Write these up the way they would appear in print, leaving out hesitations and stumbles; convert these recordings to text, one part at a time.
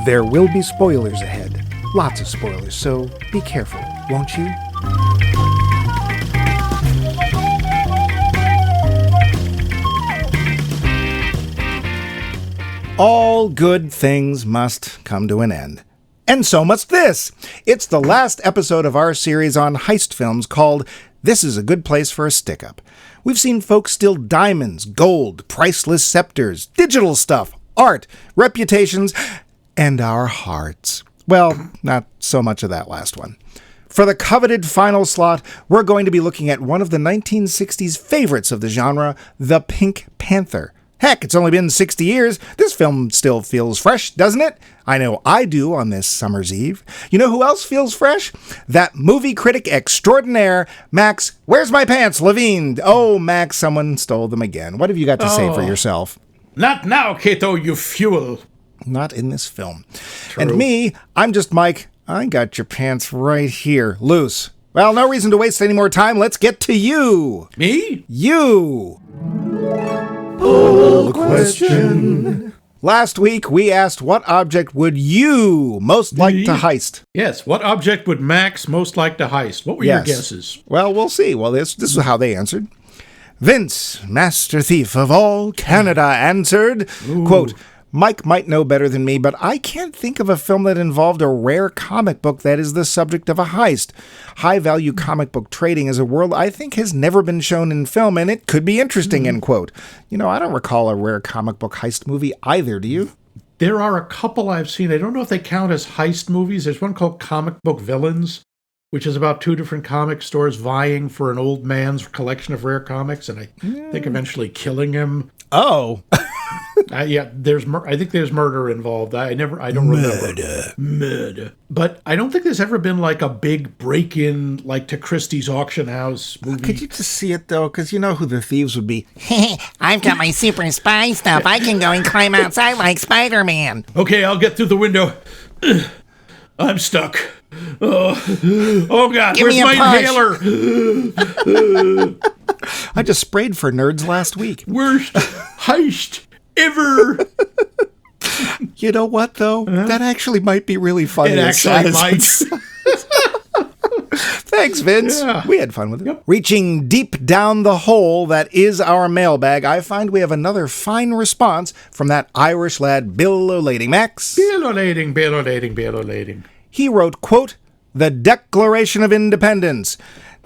There will be spoilers ahead. Lots of spoilers, so be careful, won't you? All good things must come to an end. And so must this. It's the last episode of our series on heist films called This is a Good Place for a Stick-Up. We've seen folks steal diamonds, gold, priceless scepters, digital stuff, art, reputations, and our hearts. Well, not so much of that last one. For the coveted final slot, we're going to be looking at one of the 1960s favorites of the genre, The Pink Panther. Heck, it's only been 60 years. This film still feels fresh, doesn't it? I know I do on this summer's eve. You know who else feels fresh? That movie critic extraordinaire, Max, where's my pants, Levine? Oh, Max, someone stole them again. What have you got to say for yourself? Not now, Cato, you fool. Not in this film. True. And me, I'm just Mike. I got your pants right here, loose. Well, no reason to waste any more time. Let's get to you. Me? You. Poll question. Last week, we asked what object would you most like to heist? Yes, what object would Max most like to heist? What were your guesses? Well, we'll see. Well, this is how they answered. Vince, master thief of all Canada, answered, quote, Mike might know better than me, but I can't think of a film that involved a rare comic book that is the subject of a heist. High-value comic book trading is a world I think has never been shown in film, and it could be interesting, end quote. You know, I don't recall a rare comic book heist movie either, do you? There are a couple I've seen. I don't know if they count as heist movies. There's one called Comic Book Villains, which is about two different comic stores vying for an old man's collection of rare comics, and I think eventually killing him. Oh. I think there's murder involved. I don't remember. Murder. But I don't think there's ever been like a big break-in, like to Christie's auction house movie. Could you just see it, though? Because you know who the thieves would be. I've got my super spy stuff. I can go and climb outside like Spider-Man. Okay, I'll get through the window. I'm stuck. Oh God, Give where's me a my push. inhaler? I just sprayed for nerds last week. Worst heist ever. You know what, though? That actually might be really funny. It actually might. Thanks, Vince. Yeah. We had fun with it. Yep. Reaching deep down the hole that is our mailbag, I find we have another fine response from that Irish lad, Bill O'Lading. Max? Bill O'Lading. He wrote, quote, The Declaration of Independence.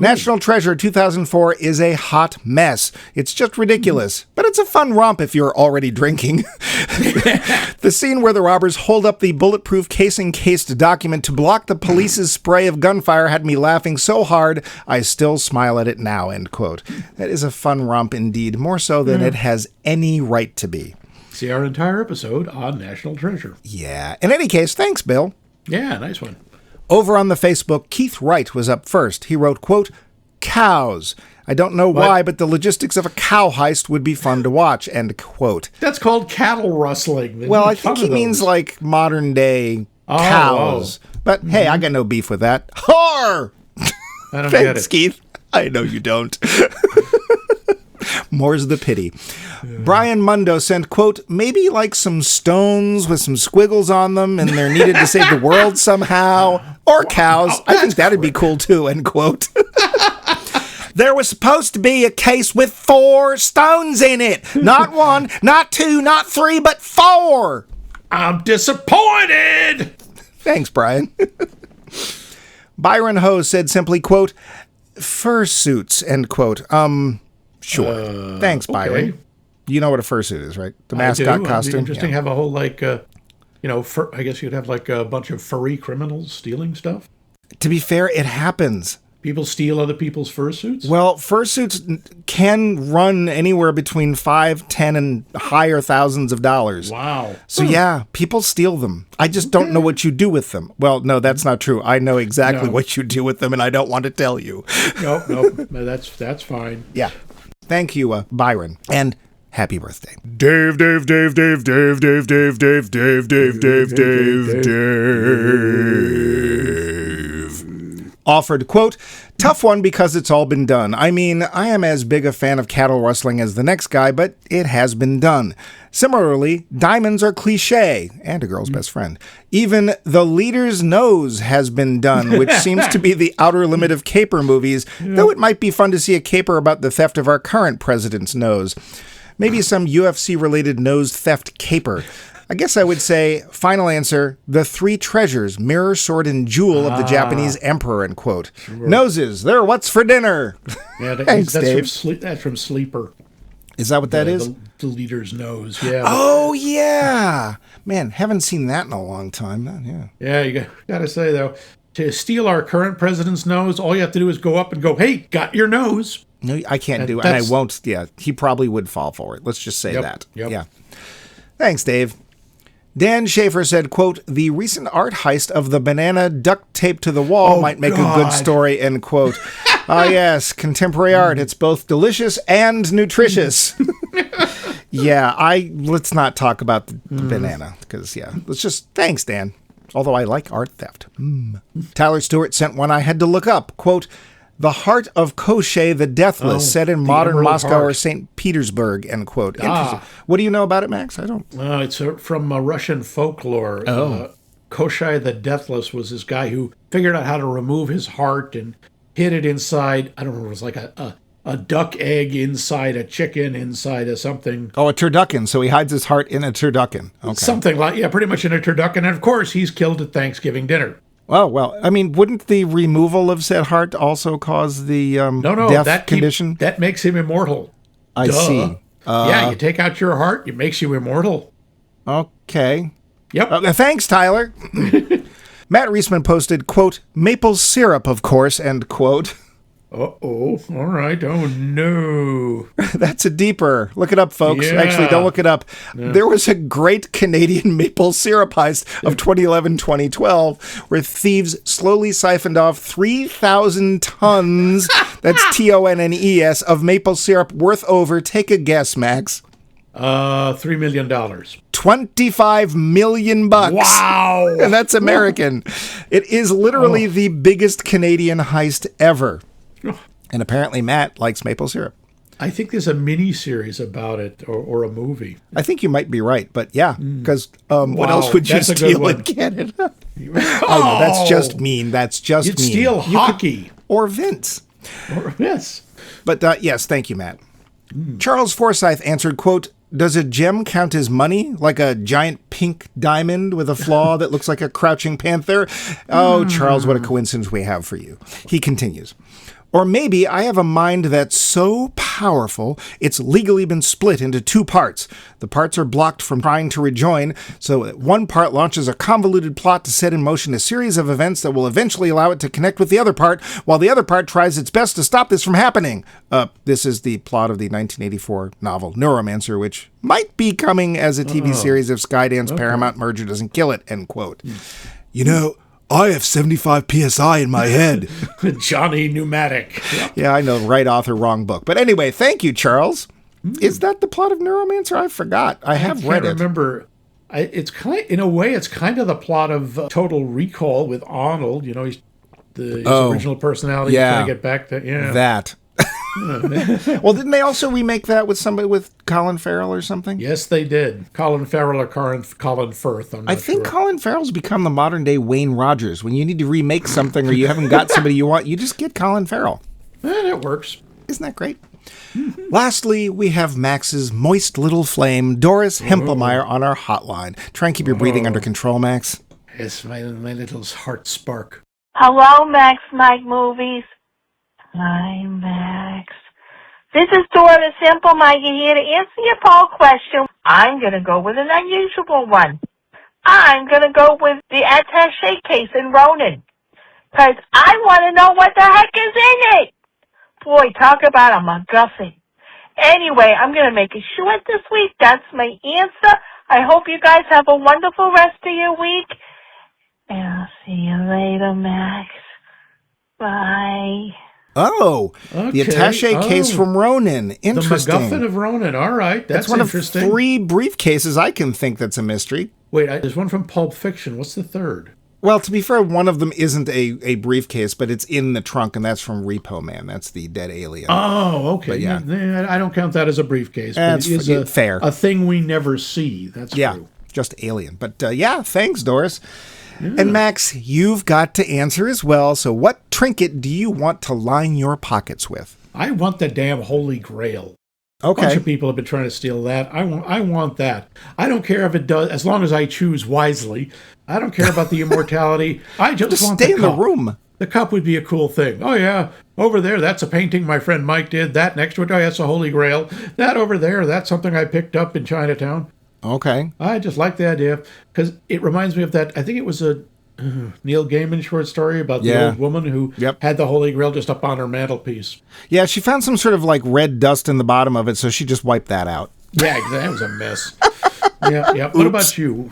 National Treasure 2004 is a hot mess. It's just ridiculous, but it's a fun romp if you're already drinking. The scene where the robbers hold up the bulletproof casing-cased document to block the police's spray of gunfire had me laughing so hard I still smile at it now, end quote. That is a fun romp indeed, more so than it has any right to be. See our entire episode on National Treasure. Yeah. In any case, thanks, Bill. Yeah, nice one. Over on the Facebook, Keith Wright was up first. He wrote, quote, cows. I don't know why, but the logistics of a cow heist would be fun to watch, end quote. That's called cattle rustling. Well, I think he means like modern day cows. But hey, I got no beef with that. Har! I don't get Thanks, it. Keith. I know you don't. More's the pity. Yeah. Brian Mundo sent, quote, maybe like some stones with some squiggles on them and they're needed to save the world somehow. Or cows. I think that'd be cool too, end quote. There was supposed to be a case with 4 stones in it. Not 1, not 2, not 3, but 4. I'm disappointed. Thanks, Brian. Byron Ho said simply, quote, fursuits, end quote. Sure. Thanks, Byron. Okay. You know what a fursuit is, right? The mascot costume. It'd be interesting to have a whole, like, I guess you'd have, like, a bunch of furry criminals stealing stuff. To be fair, it happens. People steal other people's fursuits? Well, fursuits can run anywhere between 5, 10, and higher thousands of dollars. Wow. So yeah, people steal them. I just don't know what you do with them. Well, no, that's not true. I know exactly what you do with them, and I don't want to tell you. Nope. That's fine. Yeah. Thank you, Byron. And happy birthday. Dave. offered, quote, tough one because it's all been done. I mean, I am as big a fan of cattle rustling as the next guy, but it has been done. Similarly, diamonds are cliche and a girl's best friend. Even the leader's nose has been done, which seems to be the outer limit of caper movies, though it might be fun to see a caper about the theft of our current president's nose. Maybe some UFC-related nose theft caper. I guess I would say, final answer, the three treasures, mirror, sword, and jewel of the Japanese emperor, end quote. Sure. Noses, they're what's for dinner. Yeah, Thanks, Dave. That's from Sleeper. Is that what that is? The leader's nose, yeah. Oh, yeah. Man, haven't seen that in a long time. Yeah. Yeah, you got to say, though, to steal our current president's nose, all you have to do is go up and go, hey, got your nose. No, I can't do it, and I won't. Yeah, he probably would fall for it. Let's just say that. Yep. Yeah. Thanks, Dave. Dan Schaefer said, quote, the recent art heist of the banana duct taped to the wall might make a good story, end quote. Yes, contemporary art. It's both delicious and nutritious. Let's not talk about the banana, because, thanks, Dan. Although I like art theft. Tyler Stewart sent one I had to look up, quote, the Heart of Koschei the Deathless, set in modern Moscow or St. Petersburg, end quote. Interesting. What do you know about it, Max? I don't. It's from Russian folklore. Koschei the Deathless was this guy who figured out how to remove his heart and hid it inside, I don't remember, it was like a duck egg inside a chicken, inside of something. Oh, a turducken. So he hides his heart in a turducken. Okay. Something like, pretty much in a turducken. And of course, he's killed at Thanksgiving dinner. Oh, well, I mean, wouldn't the removal of said heart also cause the death condition? That makes him immortal. I see. You take out your heart, it makes you immortal. Okay. Yep. Thanks, Tyler. Matt Reisman posted, quote, maple syrup, of course, end quote. Uh-oh. All right. Oh, no. That's a deeper. Look it up, folks. Yeah. Actually, don't look it up. Yeah. There was a great Canadian maple syrup heist of 2011-2012 where thieves slowly siphoned off 3,000 tons, that's T-O-N-N-E-S, of maple syrup worth over, take a guess, Max. $3 million. 25 million bucks. Wow. And that's American. It is literally the biggest Canadian heist ever. And apparently Matt likes maple syrup. I think there's a mini-series about it, or a movie. I think you might be right, but yeah, because what else would you steal in Canada? Oh, that's just mean. That's just You'd mean. Steal hockey. Or Vince. Yes. But yes, thank you, Matt. Charles Forsyth answered, quote, does a gem count as money, like a giant pink diamond with a flaw that looks like a crouching panther? Oh, Charles, what a coincidence we have for you. He continues. Or maybe I have a mind that's so powerful, it's legally been split into two parts. The parts are blocked from trying to rejoin, so that one part launches a convoluted plot to set in motion a series of events that will eventually allow it to connect with the other part, while the other part tries its best to stop this from happening. This is the plot of the 1984 novel Neuromancer, which might be coming as a TV series if Skydance Paramount merger doesn't kill it, end quote. You know, I have 75 PSI in my head. Johnny Pneumatic. Yeah, I know. Right author, wrong book. But anyway, thank you, Charles. Is that the plot of Neuromancer? I forgot. I have read it. I remember. It's in a way, it's kind of the plot of Total Recall with Arnold. You know, his original personality. Yeah. Trying to get back to that. Well, didn't they also remake that with somebody with Colin Farrell or something? Yes, they did. Colin Farrell or Colin Firth. I think Colin Farrell's become the modern day Wayne Rogers. When you need to remake something or you haven't got somebody you want, you just get Colin Farrell. It works. Isn't that great? Lastly, we have Max's moist little flame, Doris Hempelmeyer, on our hotline. Try and keep your breathing under control, Max. Yes, my little heart spark. Hello, Max Mike Movies. Hi, Max. This is Doris Hempelmeyer here to answer your poll question. I'm going to go with an unusual one. I'm going to go with the attaché case in Ronin. Because I want to know what the heck is in it. Boy, talk about a MacGuffin. Anyway, I'm going to make it short this week. That's my answer. I hope you guys have a wonderful rest of your week. And I'll see you later, Max. Bye. Oh, okay. The attaché case from Ronin. Interesting. The MacGuffin of Ronin. All right. That's one interesting. Of 3 briefcases I can think that's a mystery. Wait, there's one from Pulp Fiction. What's the third? Well, to be fair, one of them isn't a briefcase, but it's in the trunk, and that's from Repo Man. That's the dead alien. Oh, okay. But yeah. I don't count that as a briefcase. That's but it is fair. A thing we never see. That's true. Just alien. But thanks, Doris. Yeah. And Max, you've got to answer as well. So what trinket do you want to line your pockets with? I want the damn Holy Grail. Okay. A bunch of people have been trying to steal that. I want that. I don't care if it does, as long as I choose wisely. I don't care about the immortality. I just want stay the in cup. the room. The cup would be a cool thing. Oh, yeah. Over there, that's a painting my friend Mike did. That next to it, oh, that's a Holy Grail. That over there, that's something I picked up in Chinatown. Okay. I just like the idea because it reminds me of that. I think it was a Neil Gaiman short story about the old woman who had the Holy Grail just up on her mantelpiece. Yeah, she found some sort of like red dust in the bottom of it, so she just wiped that out. Yeah, that was a mess. Yeah. What about you?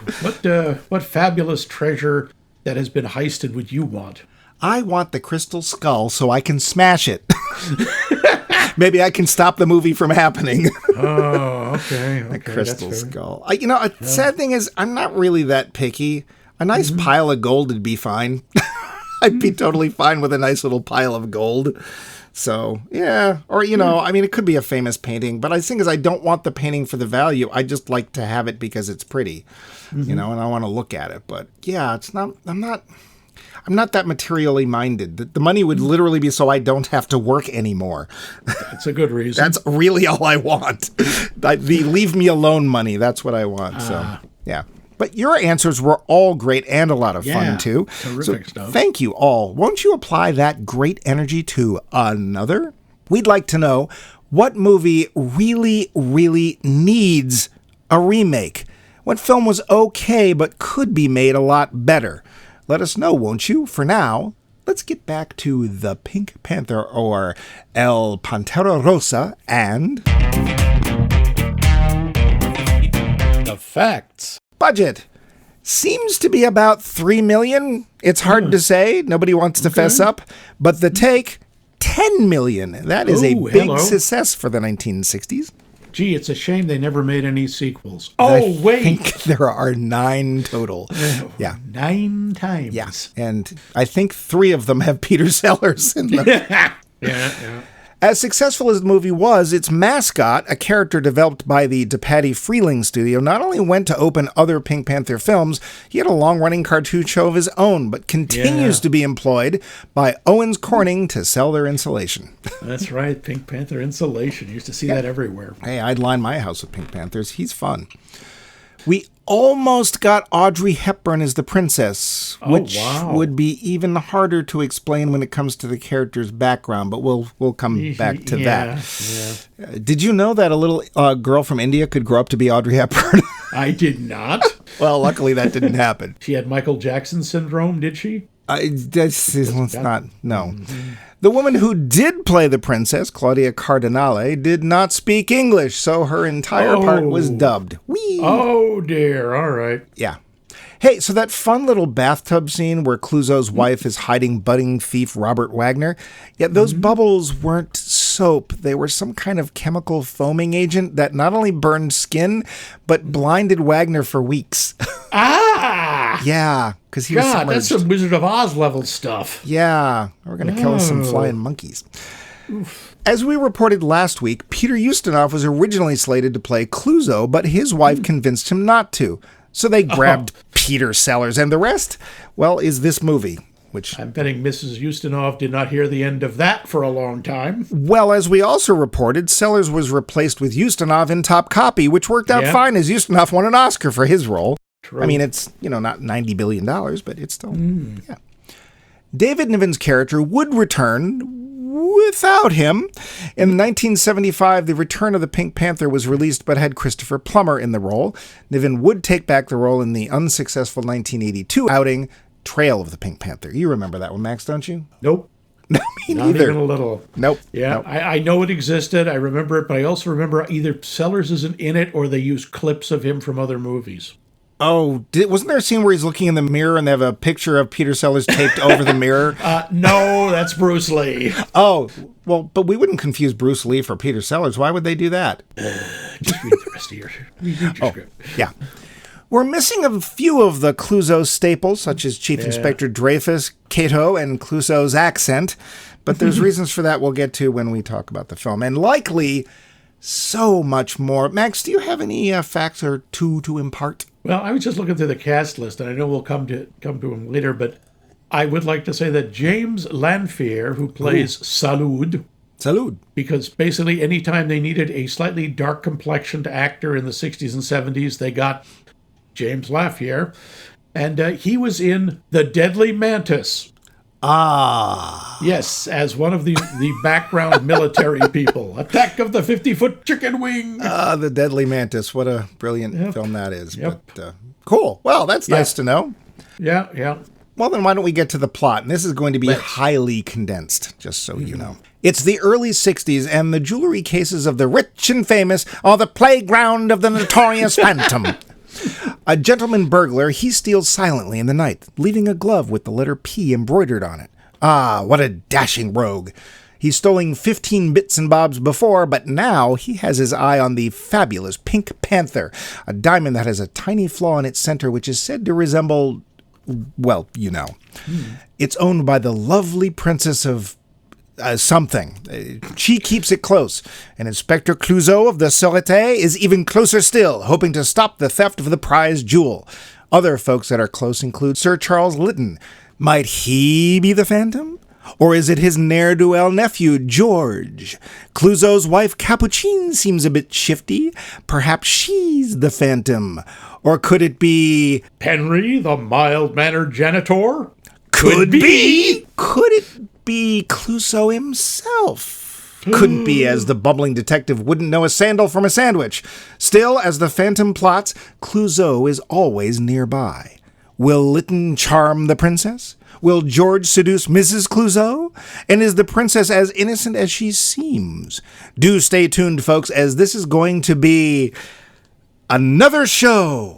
What fabulous treasure that has been heisted would you want? I want the crystal skull so I can smash it. Maybe I can stop the movie from happening. Oh, okay. The crystal skull. Sad thing is, I'm not really that picky. A nice pile of gold would be fine. I'd be totally fine with a nice little pile of gold. So, yeah. Or, it could be a famous painting. But the thing is, I don't want the painting for the value. I just like to have it because it's pretty, and I want to look at it. But, yeah, I'm not that materially minded. The money would literally be so I don't have to work anymore. That's a good reason. That's really all I want. The leave me alone money. That's what I want. So, yeah. But your answers were all great and a lot of fun, too. Terrific stuff. Thank you all. Won't you apply that great energy to another? We'd like to know what movie really, really needs a remake. What film was okay but could be made a lot better? Let us know, won't you? For now, let's get back to the Pink Panther or El Pantera Rosa and the facts. Budget seems to be about $3 million. It's hard to say. Nobody wants to fess up. But the take, $10 million. That is a big success for the 1960s. Gee, it's a shame they never made any sequels. I think there are 9 total. Yeah. 9 times. Yeah. And I think 3 of them have Peter Sellers in them. Yeah. As successful as the movie was, its mascot, a character developed by the DePatie Freeling studio, not only went to open other Pink Panther films, he had a long-running cartoon show of his own, but continues to be employed by Owens Corning to sell their insulation. That's right, Pink Panther insulation. You used to see that everywhere. Hey, I'd line my house with Pink Panthers. He's fun. We almost got Audrey Hepburn as the princess, which would be even harder to explain when it comes to the character's background, but we'll come back to that. Yeah. Did you know that a little girl from India could grow up to be Audrey Hepburn? I did not. Well, luckily that didn't happen. She had Michael Jackson syndrome, did she? Let's not. No. The woman who did play the princess, Claudia Cardinale, did not speak English, so her entire part was dubbed. Whee! Oh, dear. All right. Yeah. Hey, so that fun little bathtub scene where Clouzot's wife is hiding budding thief Robert Wagner, those bubbles weren't soap. They were some kind of chemical foaming agent that not only burned skin, but blinded Wagner for weeks. Yeah, because he was submerged. That's some Wizard of Oz level stuff. Yeah, we're going to kill some flying monkeys. Oof. As we reported last week, Peter Ustinov was originally slated to play Clouzot, but his wife convinced him not to. So they grabbed Peter Sellers, and the rest, well, is this movie. Which I'm betting Mrs. Ustinov did not hear the end of that for a long time. Well, as we also reported, Sellers was replaced with Ustinov in Top Copy, which worked out fine as Ustinov won an Oscar for his role. True. I mean, it's, not $90 billion, but it's still, yeah. David Niven's character would return without him. In 1975, The Return of the Pink Panther was released, but had Christopher Plummer in the role. Niven would take back the role in the unsuccessful 1982 outing, Trail of the Pink Panther. You remember that one, Max, don't you? Nope. No, me Not neither. even a little. Nope. Yeah, nope. I know it existed. I remember it, but I also remember either Sellers isn't in it or they use clips of him from other movies. Oh, wasn't there a scene where he's looking in the mirror and they have a picture of Peter Sellers taped over the mirror? No, that's Bruce Lee. Oh, well, but we wouldn't confuse Bruce Lee for Peter Sellers. Why would they do that? Just read the rest of your script. Yeah. We're missing a few of the Clousaux staples, such as Chief Inspector Dreyfus, Cato, and Clousaux's accent, but there's reasons for that we'll get to when we talk about the film, and likely so much more. Max, do you have any facts or two to impart? Well, I was just looking through the cast list, and I know we'll come to him later, but I would like to say that James Lanphier, who plays Salud, because basically anytime they needed a slightly dark complexioned actor in the 60s and 70s, they got James Lanphier, and he was in The Deadly Mantis. Ah. Yes, as one of the background military people. Attack of the 50-foot chicken wing. The Deadly Mantis. What a brilliant film that is. Yep. But, cool. Well, that's nice to know. Yeah. Well, then why don't we get to the plot? And this is going to be highly condensed, just so you know. It's the early 60s, and the jewelry cases of the rich and famous are the playground of the notorious Phantom. A gentleman burglar, he steals silently in the night, leaving a glove with the letter P embroidered on it. Ah, what a dashing rogue. He's stolen 15 bits and bobs before, but now he has his eye on the fabulous Pink Panther, a diamond that has a tiny flaw in its center which is said to resemble, well, you know. It's owned by the lovely princess of something. She keeps it close, and Inspector Clousaux of the Sûreté is even closer still, hoping to stop the theft of the prized jewel. Other folks that are close include Sir Charles Lytton. Might he be the Phantom? Or is it his ne'er-do-well nephew, George? Clousaux's wife, Capucine, seems a bit shifty. Perhaps she's the Phantom. Or could it be Henry, the mild-mannered janitor? Could be. Could it be Clousaux himself? Couldn't be, as the bumbling detective wouldn't know a sandal from a sandwich. Still, as the Phantom plots, Clousaux is always nearby. Will Lytton charm the princess? Will George seduce Mrs. Clousaux? And is the princess as innocent as she seems? Do stay tuned, folks, as this is going to be another show.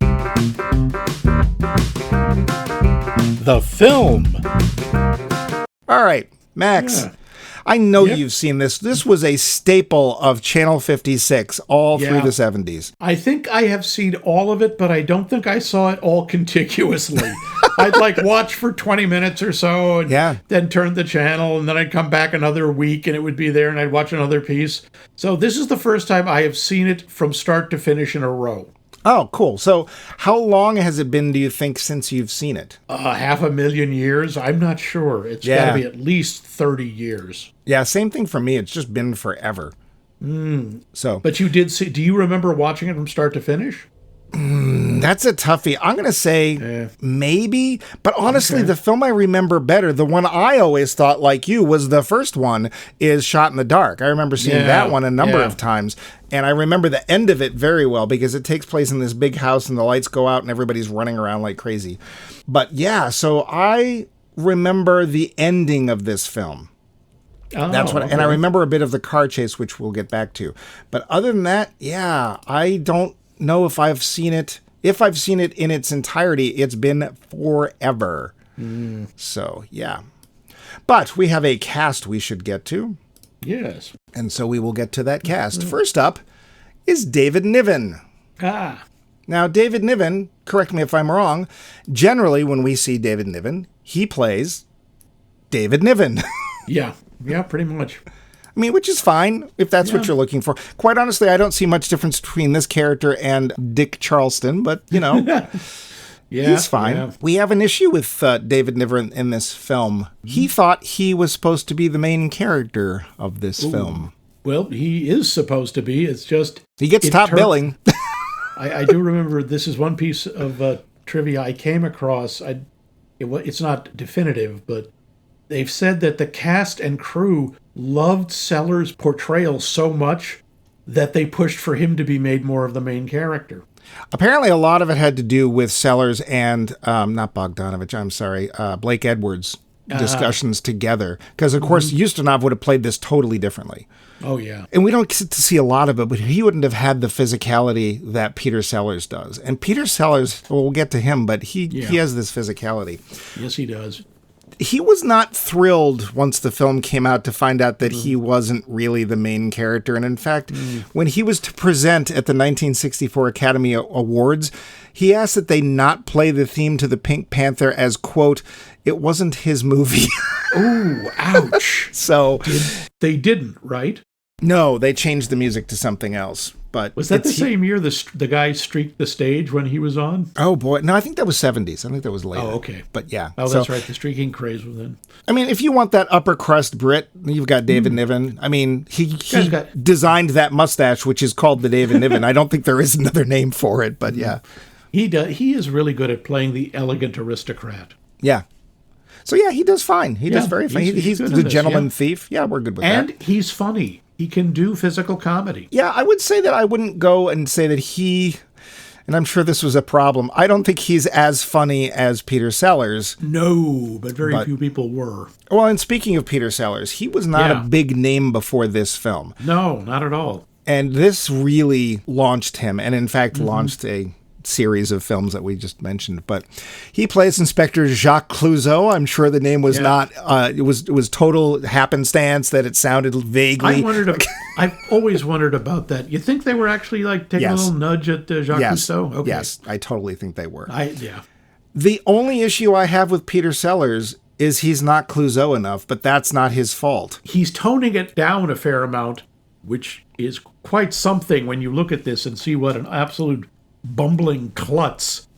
The film. All right, Max. Yeah. I know you've seen this. This was a staple of Channel 56 all through the 70s. I think I have seen all of it, but I don't think I saw it all contiguously. I'd watch for 20 minutes or so and then turn the channel, and then I'd come back another week and it would be there and I'd watch another piece. So this is the first time I have seen it from start to finish in a row. Oh, cool. So how long has it been, do you think, since you've seen it? 500,000 years? I'm not sure. It's got to be at least 30 years. Yeah, same thing for me. It's just been forever. So, but you did see, do you remember watching it from start to finish? That's a toughie. I'm going to say maybe, but honestly, the film I remember better, the one I always thought, like you, was the first one, is Shot in the Dark. I remember seeing that one a number of times, and I remember the end of it very well because it takes place in this big house and the lights go out and everybody's running around like crazy. But yeah, so I remember the ending of this film. That's what, and I remember a bit of the car chase, which we'll get back to. But other than that, I don't know if I've seen it. If I've seen it in its entirety, it's been forever. So, yeah. But we have a cast we should get to. Yes. And so we will get to that cast. First up is David Niven. Now, David Niven, correct me if I'm wrong, generally when we see David Niven, he plays David Niven. Yeah, pretty much. I mean, which is fine if that's what you're looking for. Quite honestly, I don't see much difference between this character and Dick Charleston, but, you know, he's fine. Yeah. We have an issue with David Niven in this film. He thought he was supposed to be the main character of this film. Well, he is supposed to be. It's just... He gets top billing. I do remember this is one piece of trivia I came across. It's not definitive, but they've said that the cast and crew loved Sellers' portrayal so much that they pushed for him to be made more of the main character. Apparently, a lot of it had to do with Sellers and, not Bogdanovich, I'm sorry, Blake Edwards' discussions together. Because, of course, Ustinov would have played this totally differently. Oh, yeah. And we don't get to see a lot of it, but he wouldn't have had the physicality that Peter Sellers does. And Peter Sellers, well, we'll get to him, but he has this physicality. Yes, he does. He was not thrilled once the film came out to find out that he wasn't really the main character. And in fact, when he was to present at the 1964 Academy Awards, he asked that they not play the theme to the Pink Panther as, quote, it wasn't his movie. Ooh, ouch. So They didn't, right? no, they changed the music to something else. But Was that the same year the guy streaked the stage when he was on? Oh, boy. No, I think that was 70s. I think that was later. Oh, okay. But yeah. Oh, that's right. The streaking craze was then. I mean, if you want that upper crust Brit, you've got David Niven. I mean, he designed that mustache, which is called the David Niven. I don't think there is another name for it, but yeah. He is really good at playing the elegant aristocrat. Yeah. So yeah, he does fine. He does very fine. He's good the in this, gentleman thief. Yeah, we're good with that. And he's funny. He can do physical comedy. Yeah, I would say that I wouldn't go and say that and I'm sure this was a problem, I don't think he's as funny as Peter Sellers. No, but very few people were. Well, and speaking of Peter Sellers, he was not a big name before this film. No, not at all. And this really launched him, and in fact launched a series of films that we just mentioned. But he plays Inspector Jacques Clousaux. I'm sure the name was not, it was total happenstance that it sounded vaguely. I've always wondered about that. You think they were actually like taking a little nudge at Jacques Clousaux? Okay. Yes, I totally think they were. Yeah. The only issue I have with Peter Sellers is he's not Clousaux enough, but that's not his fault. He's toning it down a fair amount, which is quite something when you look at this and see what an absolute bumbling klutz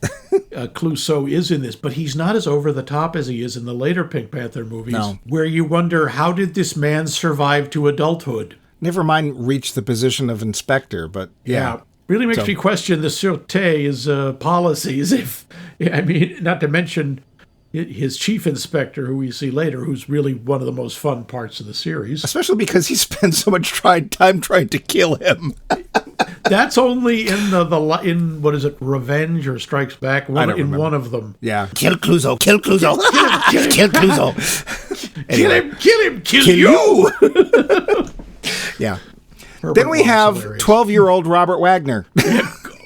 Clousaux is in this, but he's not as over the top as he is in the later Pink Panther movies, where you wonder, how did this man survive to adulthood? Never mind reach the position of inspector, but yeah. Really makes me question the Sûreté's policies, not to mention his chief inspector, who we see later, who's really one of the most fun parts of the series. Especially because he spends so much time trying to kill him. That's only in what is it, Revenge or Strikes Back? One of them. Yeah. Kill Clousaux, kill Clousaux. Kill Clousaux. Anyway. Kill you! Yeah. Herbert Then we have 12-year-old Robert Wagner.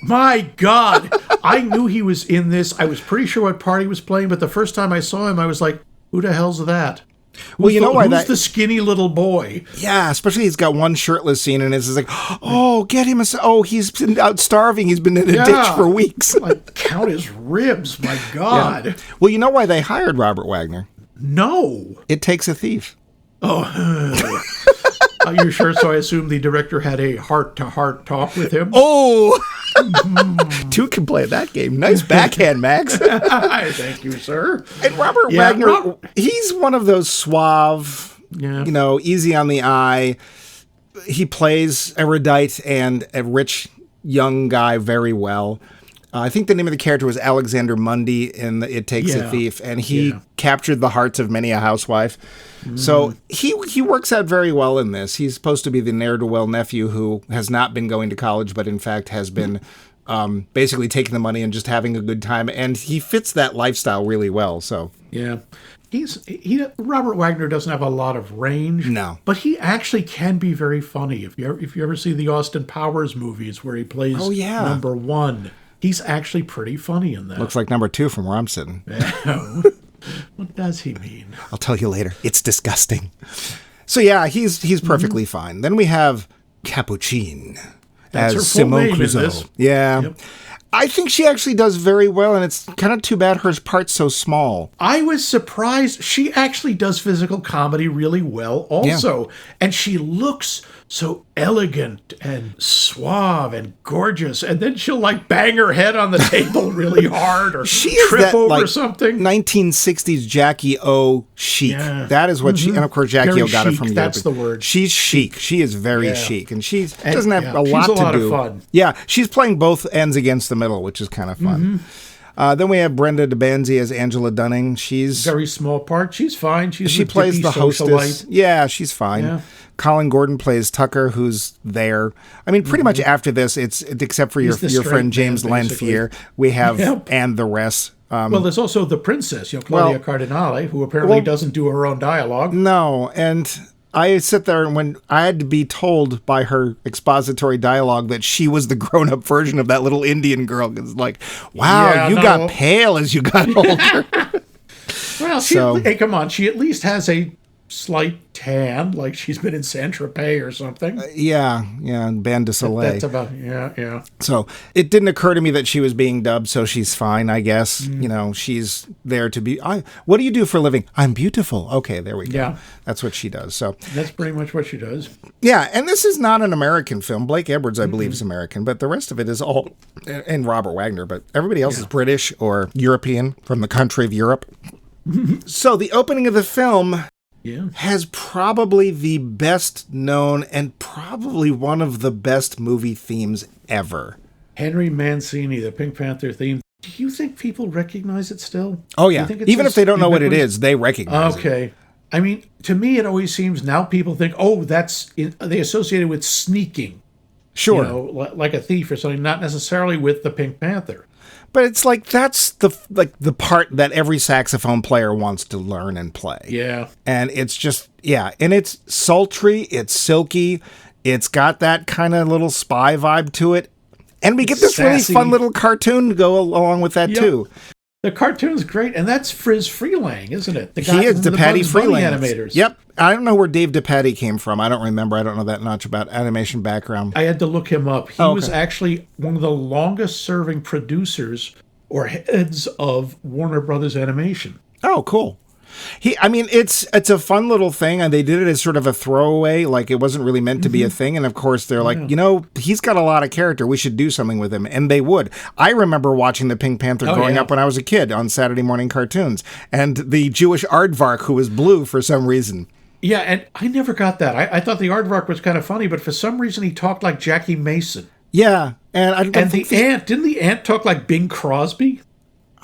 My God. I knew he was in this. I was pretty sure what part he was playing, but the first time I saw him, I was like, who the hell's that? Who's the skinny little boy? Yeah, especially he's got one shirtless scene, and it's like, oh, get him he's been out starving. He's been in a ditch for weeks. Like, count his ribs. My God. Yeah. Well, you know why they hired Robert Wagner? No. It Takes a Thief. Oh. Are you sure? So I assume the director had a heart-to-heart talk with him? Oh! Two can play that game. Nice backhand, Max. Thank you, sir. And Robert Wagner, he's one of those suave, easy on the eye. He plays erudite and a rich young guy very well. I think the name of the character was Alexander Mundy in It Takes a Thief, and he captured the hearts of many a housewife. So he works out very well in this. He's supposed to be the ne'er-do-well nephew who has not been going to college, but in fact has been basically taking the money and just having a good time. And he fits that lifestyle really well. So yeah, Robert Wagner doesn't have a lot of range. No, but he actually can be very funny. If you ever see the Austin Powers movies where he plays number one. He's actually pretty funny in that. Looks like number two from where I'm sitting. What does he mean? I'll tell you later. It's disgusting. So yeah, he's perfectly fine. Then we have Capucine as Simone Clousaux. Yeah. Yep. I think she actually does very well, and it's kind of too bad her part's so small. I was surprised. She actually does physical comedy really well also. Yeah. And she looks so elegant and suave and gorgeous. And then she'll bang her head on the table really hard or trip over something. 1960s Jackie O chic. Yeah. That is what she, and of course Jackie very O got chic. it from Europe. That's the word. She's chic. She is very chic. And she doesn't have a lot to do. She's a lot of fun. Yeah, she's playing both ends against the middle, which is kind of fun. Then we have Brenda DeBanzi as Angela Dunning. She's very small part. She's fine. She plays the hostess. Yeah, she's fine. Yeah. Colin Gordon plays Tucker, who's there. I mean, pretty much after this, it's except for your friend James Lanphier, we have and the rest. Well, there's also the princess, Claudia Cardinale, who apparently doesn't do her own dialogue. No, and I sit there and when I had to be told by her expository dialogue that she was the grown-up version of that little Indian girl. It's like, wow, you got pale as you got older. Well, hey, come on. She at least has a slight tan, like she's been in Saint-Tropez or something. And Bain de Soleil. That's about, yeah. So it didn't occur to me that she was being dubbed, so she's fine, I guess. She's there to be, what do you do for a living? I'm beautiful. Okay, there we go. Yeah. That's what she does. So that's pretty much what she does. Yeah, and this is not an American film. Blake Edwards, I believe, is American, but the rest of it is all, and Robert Wagner, but everybody else is British or European from the country of Europe. So the opening of the film has probably the best known and probably one of the best movie themes ever. Henry Mancini, the Pink Panther theme. Do you think people recognize it still? Oh, yeah. Even if they don't know what it is, they recognize it. Okay. I mean, to me, it always seems now people think, they associate it with sneaking. Sure. Like a thief or something, not necessarily with the Pink Panther. But it's like that's the part that every saxophone player wants to learn and play. Yeah. And it's just, and it's sultry, it's silky, it's got that kind of little spy vibe to it. And we get this really fun little cartoon to go along with that, too. The cartoon's great, and that's Friz Freelang, isn't it? He is DePatie Freelang. Animators. Yep. I don't know where Dave DePatie came from. I don't remember. I don't know that much about animation background. I had to look him up. He was actually one of the longest-serving producers or heads of Warner Brothers Animation. Oh, cool. It's a fun little thing, and they did it as sort of a throwaway, like it wasn't really meant to be a thing. And of course, they're like, he's got a lot of character. We should do something with him, and they would. I remember watching the Pink Panther growing up when I was a kid on Saturday morning cartoons, and the Jewish aardvark who was blue for some reason. Yeah, and I never got that. I thought the aardvark was kind of funny, but for some reason he talked like Jackie Mason. Yeah, and the ant didn't the ant talk like Bing Crosby?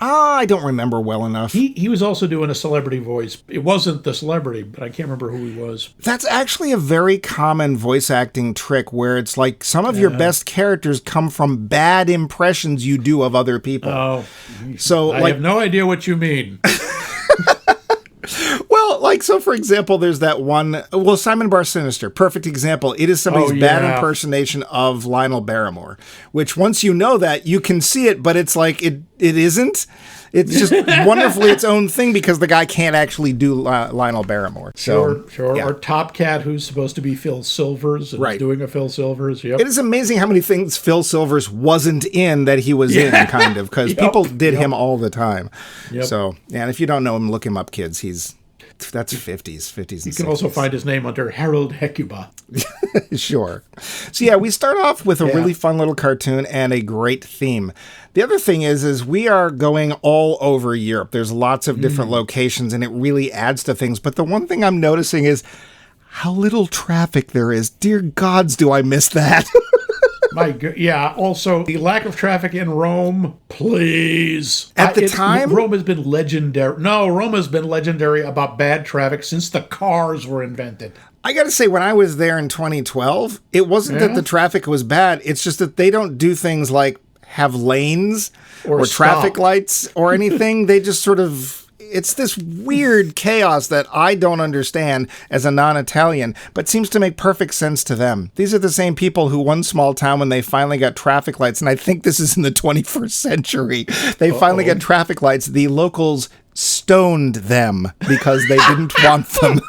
I don't remember well enough. He was also doing a celebrity voice. It wasn't the celebrity, but I can't remember who he was. That's actually a very common voice acting trick where it's like some of your best characters come from bad impressions you do of other people. Oh, so I have no idea what you mean. Well, so for example, there's that one, Simon Bar Sinister, perfect example. It is somebody's bad impersonation of Lionel Barrymore, which once you know that, you can see it, but it's like, it isn't. It's just wonderfully its own thing because the guy can't actually do Lionel Barrymore. Sure. Yeah. Or Top Cat, who's supposed to be Phil Silvers, and doing a Phil Silvers. Yep. It is amazing how many things Phil Silvers wasn't in that he was in, kind of, because people did him all the time. Yep. So, and if you don't know him, look him up, kids. That's 50s and 60s. You can also find his name under Harold Hecuba. Sure. So we start off with a really fun little cartoon and a great theme. The other thing is we are going all over Europe. There's lots of different locations, and it really adds to things. But the one thing I'm noticing is how little traffic there is. Dear gods, do I miss that? My God, yeah. Also, the lack of traffic in Rome, please. At the time? Rome has been legendary. No, Rome has been legendary about bad traffic since the cars were invented. I got to say, when I was there in 2012, it wasn't that the traffic was bad. It's just that they don't do things like have lanes or traffic lights or anything. They just sort of... It's this weird chaos that I don't understand as a non-Italian, but seems to make perfect sense to them. These are the same people who one small town, when they finally got traffic lights, and I think this is in the 21st century, they finally got traffic lights, the locals stoned them because they didn't want them.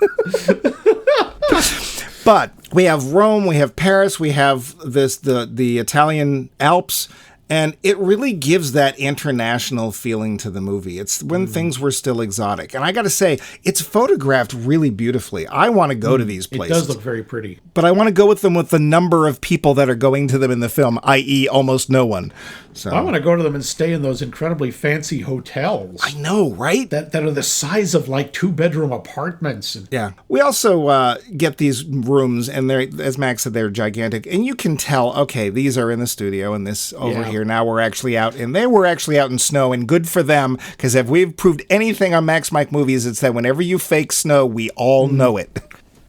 But we have Rome, we have Paris, we have the Italian Alps, and it really gives that international feeling to the movie. It's when things were still exotic. And I got to say, it's photographed really beautifully. I want to go to these places. It does look very pretty. But I want to go with them with the number of people that are going to them in the film, i.e. almost no one. So I want to go to them and stay in those incredibly fancy hotels. I know, right? That are the size of like 2-bedroom apartments. Yeah. We also get these rooms, and they're, as Max said, they're gigantic. And you can tell, okay, these are in the studio, and this over here. Now we're actually out, and they were actually out in snow, and good for them, because if we've proved anything on Max Mike Movies, it's that whenever you fake snow, we all know it.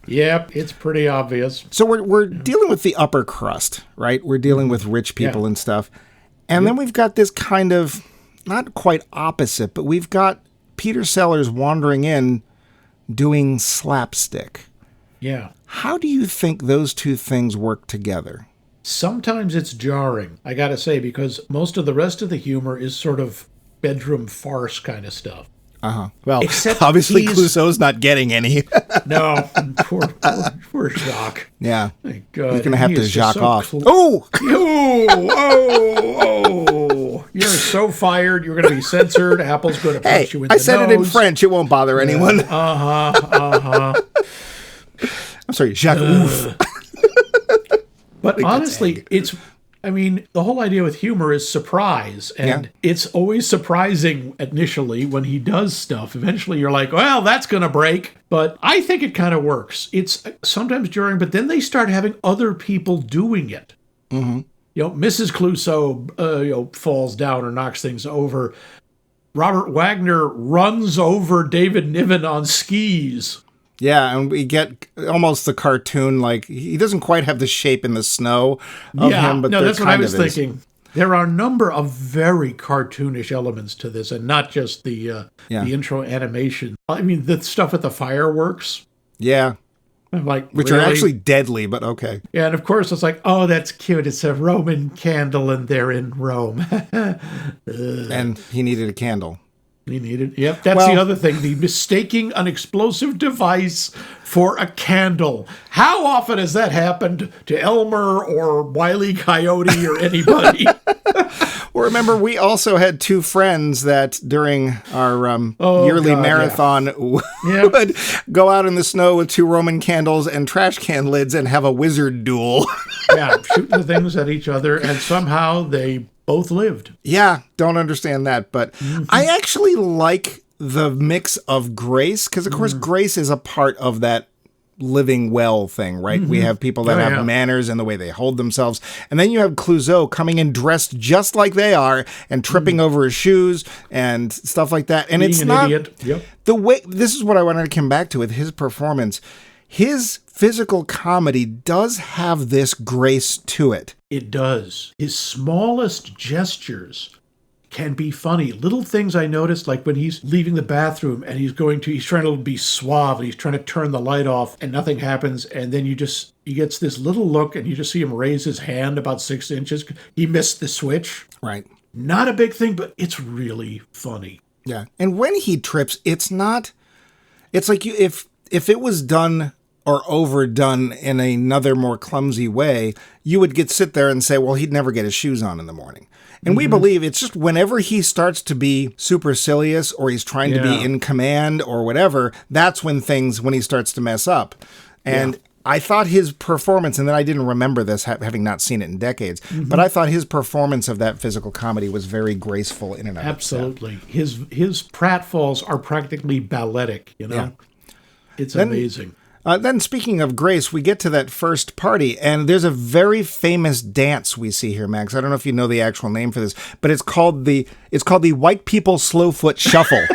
Yep, it's pretty obvious. So we're dealing with the upper crust, right? We're dealing with rich people and stuff. And then we've got this kind of, not quite opposite, but we've got Peter Sellers wandering in doing slapstick. Yeah. How do you think those two things work together? Sometimes it's jarring, I gotta say, because most of the rest of the humor is sort of bedroom farce kind of stuff. Well, Except obviously he's- Clouseau's not getting any. No, poor Jacques. Yeah. Thank God. He's going to have He to is just Jacques so off. cl- Oh! Oh! You're so fired. You're going to be censored. Apple's going to Hey, punch you in I the said nose. it in French. It won't bother anyone. I'm sorry, Jacques Oof. But honestly, the whole idea with humor is surprise. And it's always surprising initially when he does stuff. Eventually you're like, well, that's going to break. But I think it kind of works. It's sometimes during, but then they start having other people doing it. Mm-hmm. Mrs. Clousaux, falls down or knocks things over. Robert Wagner runs over David Niven on skis. Yeah, and we get almost the cartoon, like, he doesn't quite have the shape in the snow of him, but that's what I was is. thinking. There are a number of very cartoonish elements to this, and not just the intro animation. I mean, the stuff with the fireworks. Yeah. I'm like, Which really? are actually deadly, but okay. Yeah, and of course it's like, oh, that's cute. It's a Roman candle, and they're in Rome. And he needed a candle. He needed. Yep, that's the other thing. The mistaking an explosive device for a candle. How often has that happened to Elmer or Wile E. Coyote or anybody? Well, remember, we also had two friends that during our yearly marathon would go out in the snow with two Roman candles and trash can lids and have a wizard duel. Yeah, shooting the things at each other, and somehow they both lived. Yeah, don't understand that. But I actually like the mix of grace, because, of course, grace is a part of that living well thing, right? We have people that have manners and the way they hold themselves. And then you have Clouseau coming in dressed just like they are and tripping over his shoes and stuff like that. And Being it's an not idiot. Yep. the way. This is what I wanted to come back to with his performance. His physical comedy does have this grace to it. It does. His smallest gestures can be funny. Little things I noticed, like when he's leaving the bathroom and he's trying to be suave and he's trying to turn the light off and nothing happens. And then he gets this little look and you just see him raise his hand about 6 inches. He missed the switch. Right. Not a big thing, but it's really funny. Yeah. And when he trips, it's like if it was done or overdone in another more clumsy way, you would sit there and say, well, he'd never get his shoes on in the morning. And we believe it's just whenever he starts to be supercilious or he's trying to be in command or whatever, that's when he starts to mess up. And I thought his performance, and then I didn't remember this, having not seen it in decades, but I thought his performance of that physical comedy was very graceful in and of Absolutely. His pratfalls are practically balletic, Yeah. It's amazing. Then speaking of grace, we get to that first party, and there's a very famous dance we see here, Max. I don't know if you know the actual name for this, but it's called the White People Slowfoot Shuffle.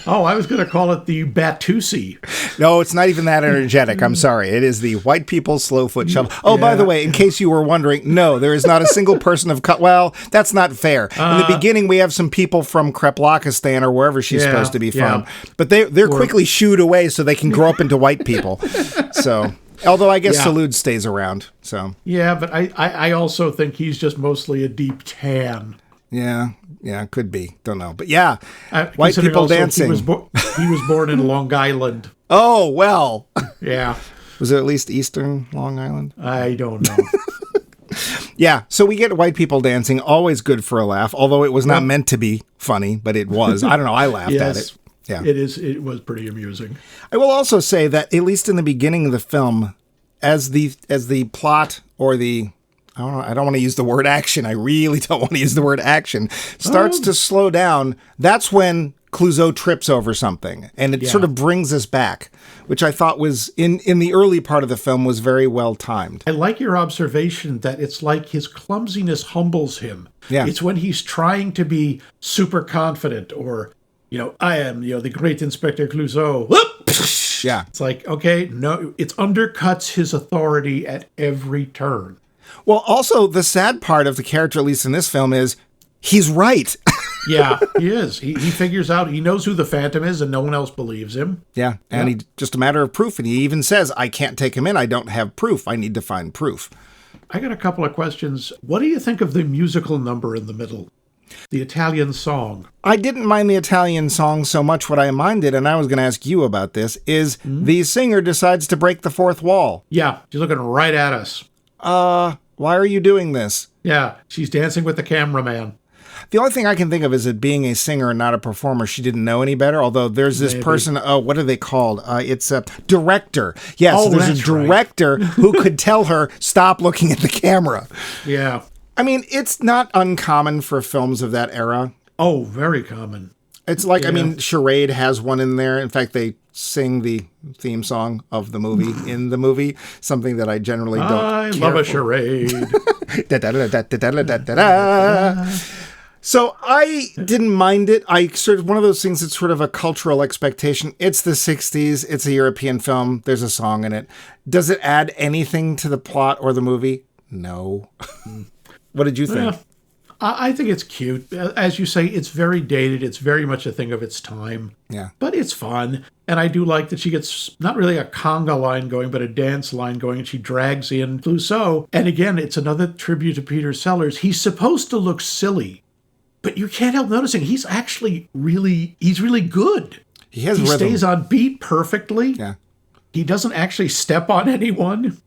Oh, I was going to call it the Batusi. No, it's not even that energetic. I'm sorry. It is the White People Slowfoot Shuffle. Oh, by the way, in case you were wondering, no, there is not a single person of well, that's not fair. In the beginning, we have some people from Kreplakistan or wherever she's supposed to be from, but they're quickly shooed away so they can grow up into white people. So, although I guess Salud stays around. So yeah, but I also think he's just mostly a deep tan. Yeah, could be. Don't know. But yeah, white Considering people also dancing. He was born in Long Island. Oh, well. Yeah. Was it at least Eastern Long Island? I don't know. Yeah, so we get white people dancing, always good for a laugh, although it was not meant to be funny, but it was. I don't know, I laughed at it. Yeah. It was pretty amusing. I will also say that, at least in the beginning of the film, as the plot or I don't want to use the word action. I really don't want to use the word action. Starts to slow down. That's when Clouseau trips over something. And it sort of brings us back, which I thought was, in the early part of the film, was very well timed. I like your observation that it's like his clumsiness humbles him. Yeah. It's when he's trying to be super confident or, I am, the great Inspector Clouseau. Whoop! Yeah. It's like, okay, no, it undercuts his authority at every turn. Well, also, the sad part of the character, at least in this film, is he's right. Yeah, he is. He figures out, he knows who the Phantom is, and no one else believes him. Yeah, and he just a matter of proof. And he even says, I can't take him in. I don't have proof. I need to find proof. I got a couple of questions. What do you think of the musical number in the middle? The Italian song. I didn't mind the Italian song so much. What I minded, and I was going to ask you about this, is the singer decides to break the fourth wall. Yeah, she's looking right at us. Why are you doing this? Yeah, she's dancing with the cameraman. The only thing I can think of is it being a singer and not a performer. She didn't know any better, although there's this person, what are they called? It's a director. Yes, there's a director who could tell her, stop looking at the camera. Yeah. I mean, it's not uncommon for films of that era. Oh, very common. It's like, I mean, Charade has one in there. In fact, they sing the theme song of the movie in the movie, something that I generally don't I love a charade. So I didn't mind it. I sort of one of those things that's sort of a cultural expectation. It's the 60s. It's a European film. There's a song in it. Does it add anything to the plot or the movie? No. What did you think? I think it's cute. As you say, it's very dated. It's very much a thing of its time. Yeah. But it's fun. And I do like that she gets not really a conga line going, but a dance line going, and she drags in Clousaux. And again, it's another tribute to Peter Sellers. He's supposed to look silly, but you can't help noticing he's actually really good. He has He rhythm. stays on beat perfectly. Yeah. He doesn't actually step on anyone.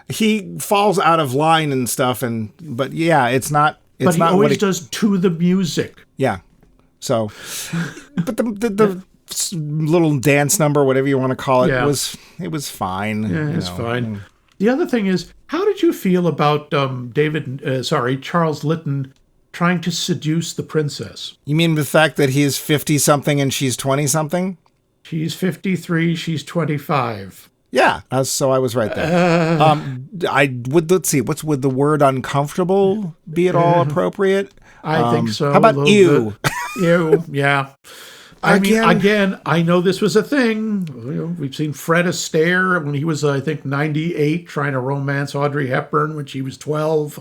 He falls out of line and stuff, but yeah, it's not. It's But he not always what does to the music. Yeah. So, but the little dance number, whatever you want to call it, it was fine. Yeah, it's fine. The other thing is, how did you feel about Charles Lytton trying to seduce the princess? You mean the fact that he is 50-something and she's 20-something? She's 53, she's 25. Yeah, so I was right there. Let's see, would the word uncomfortable be at all appropriate? I think so. How about ew? Ew, yeah. I mean, again, I know this was a thing. We've seen Fred Astaire when he was, I think, 98, trying to romance Audrey Hepburn when she was 12,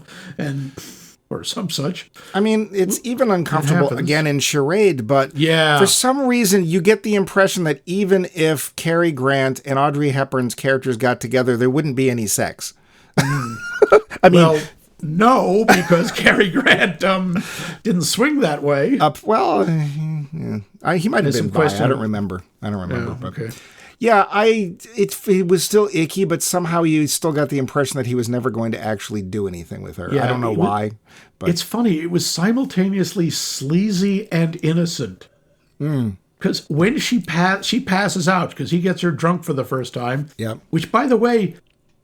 or some such. I mean, it's even uncomfortable again in Charade, but for some reason you get the impression that even if Cary Grant and Audrey Hepburn's characters got together, there wouldn't be any sex. I mean, no, because Cary Grant didn't swing that way. He might have been bi. I don't remember. Okay. Yeah, it was still icky, but somehow you still got the impression that he was never going to actually do anything with her. Yeah, I don't know why. But it's funny. It was simultaneously sleazy and innocent. Because when she passes out, because he gets her drunk for the first time. Yep. Which, by the way,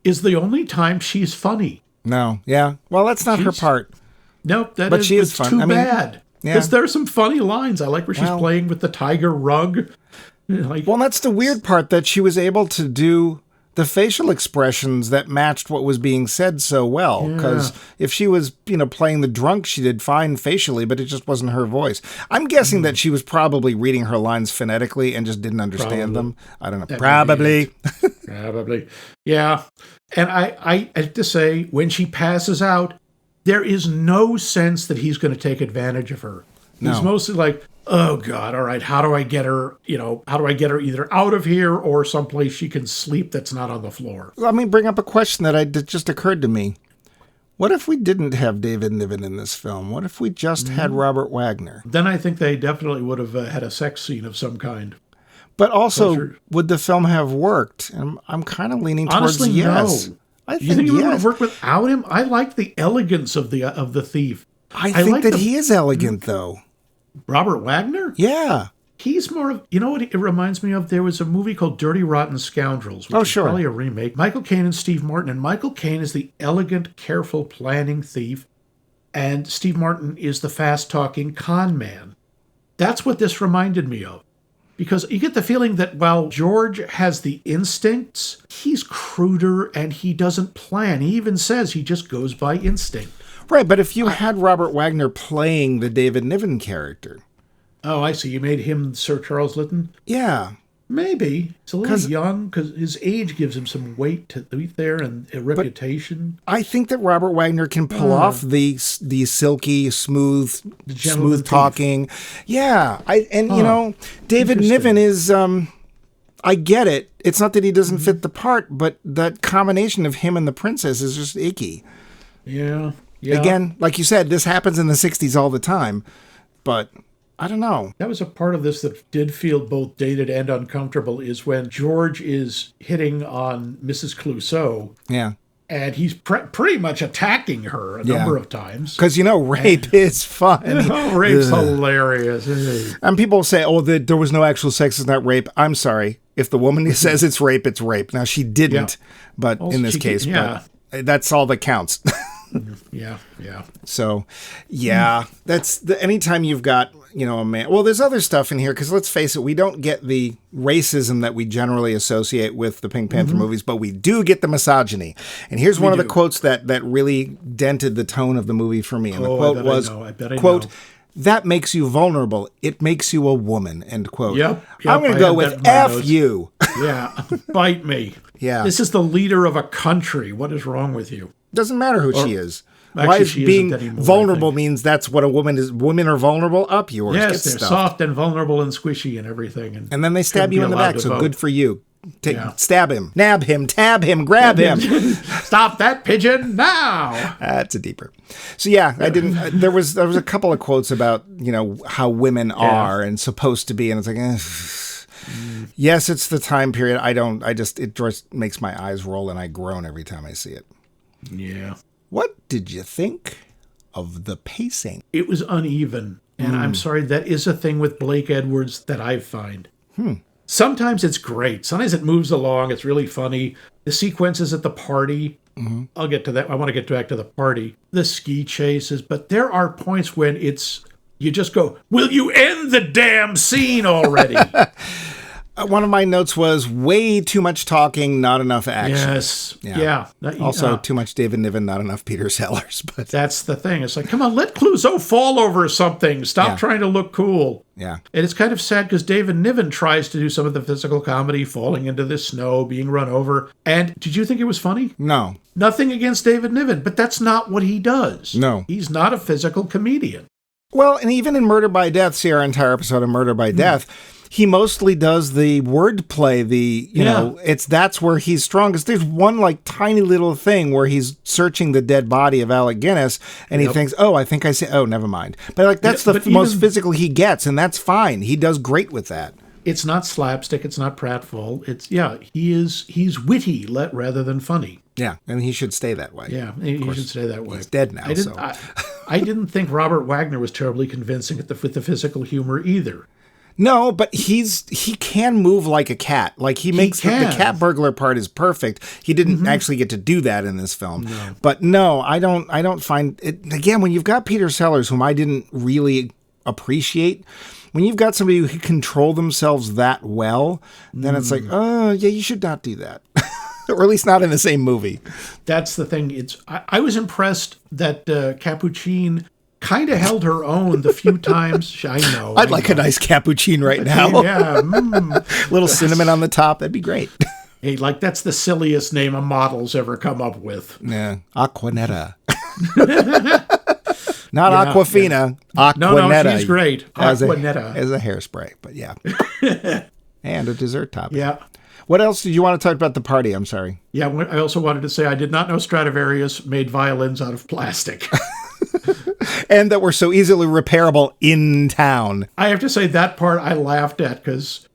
is the only time she's funny. No. Yeah. Well, that's not her part. Nope. But she is fun. Too bad. Because there are some funny lines. I like where she's playing with the tiger rug. Well, that's the weird part, that she was able to do the facial expressions that matched what was being said so well. Because if she was, playing the drunk, she did fine facially, but it just wasn't her voice. I'm guessing that she was probably reading her lines phonetically and just didn't understand them. I don't know. That Probably. Probably. Yeah. And I have to say, when she passes out, there is no sense that he's going to take advantage of her. No. He's mostly like, oh God, all right, how do I get her, either out of here or someplace she can sleep that's not on the floor? Let me bring up a question that just occurred to me. What if we didn't have David Niven in this film? What if we just had Robert Wagner? Then I think they definitely would have had a sex scene of some kind. But also, would the film have worked? And I'm kind of leaning towards honestly, yes. No. I think you think it would yes. have worked without him? I like the elegance of the thief. I think that he is elegant, though. Robert Wagner? Yeah. He's more of, what it reminds me of? There was a movie called Dirty Rotten Scoundrels, which is probably a remake. Michael Caine and Steve Martin. And Michael Caine is the elegant, careful, planning thief. And Steve Martin is the fast-talking con man. That's what this reminded me of. Because you get the feeling that while George has the instincts, he's cruder and he doesn't plan. He even says he just goes by instinct. Right, but if you had Robert Wagner playing the David Niven character. Oh, I see. You made him Sir Charles Lytton? Yeah. Maybe. He's a little young because his age gives him some weight to be there and a reputation. I think that Robert Wagner can pull off the silky, smooth talking. Yeah. David Niven is, I get it. It's not that he doesn't fit the part, but that combination of him and the princess is just icky. Yeah. Yeah. Again, like you said, this happens in the 60s all the time, but I don't know. That was a part of this that did feel both dated and uncomfortable, is when George is hitting on Mrs. Clousaux. Yeah. And he's pretty much attacking her a number of times. Because, rape is fun. Rape's hilarious. And people say, there was no actual sex, it's not rape. I'm sorry. If the woman says it's rape, it's rape. Now, she didn't, but also, in this case, but that's all that counts. Yeah. So, that's anytime you've got, a man. Well, there's other stuff in here because let's face it, we don't get the racism that we generally associate with the Pink Panther movies, but we do get the misogyny. And here's one of the quotes that really dented the tone of the movie for me. And the quote was, quote, "That makes you vulnerable. It makes you a woman," end quote. Yep, I'm going to go with F you. Yeah, bite me. Yeah. This is the leader of a country. What is wrong with you? Doesn't matter who she is. Actually, why is she being isn't anymore, vulnerable means that's what a woman is? Women are vulnerable? Up yours. Yes, they're stuffed. soft and vulnerable and squishy and everything. And then they stab you in the back, so good for you. Stab him, nab him, tab him, grab him. Stop that pigeon now. That's a deeper. So I didn't. There was a couple of quotes about how women are and supposed to be, and it's like, yes, it's the time period. It just makes my eyes roll and I groan every time I see it. Yeah. What did you think of the pacing? It was uneven, and I'm sorry, that is a thing with Blake Edwards that I find. Sometimes it's great. Sometimes it moves along. It's really funny. The sequences at the party, I'll get to that. I want to get back to the party. The ski chases, but there are points when you just go, will you end the damn scene already? One of my notes was way too much talking, not enough action. Yes. Yeah. Also, too much David Niven, not enough Peter Sellers. But that's the thing. It's like, come on, let Clousaux fall over something. Stop trying to look cool. Yeah. And it's kind of sad because David Niven tries to do some of the physical comedy, falling into the snow, being run over. And did you think it was funny? No. Nothing against David Niven, but that's not what he does. No. He's not a physical comedian. Well, and even in Murder by Death, see our entire episode of Murder by Death, he mostly does the wordplay, that's where he's strongest. There's one tiny little thing where he's searching the dead body of Alec Guinness and he thinks, I think I say, never mind. But that's the most physical he gets, and that's fine. He does great with that. It's not slapstick. It's not pratfall. He's witty rather than funny. Yeah, and he should stay that way. Yeah, he should stay that way. He's dead now. I didn't think Robert Wagner was terribly convincing with the physical humor either. No, but he can move like a cat. He makes the cat burglar part is perfect. He didn't actually get to do that in this film. No. But no, I don't find it. Again, when you've got Peter Sellers, whom I didn't really appreciate, when you've got somebody who can control themselves that well, then it's like, you should not do that. Or at least not in the same movie. That's the thing. I was impressed that Capuchin kind of held her own the few times. I'd like a nice cappuccino right now. Yeah. Little cinnamon on the top. That'd be great. Hey, that's the silliest name a model's ever come up with. Yeah. Aquanetta. Not Aquafina. Yeah. Aquanetta. No, she's great. Aquanetta. As a hairspray, but yeah. And a dessert topping. Yeah. What else did you want to talk about the party? I'm sorry. Yeah, I also wanted to say I did not know Stradivarius made violins out of plastic. And that were so easily repairable in town. I have to say that part I laughed at because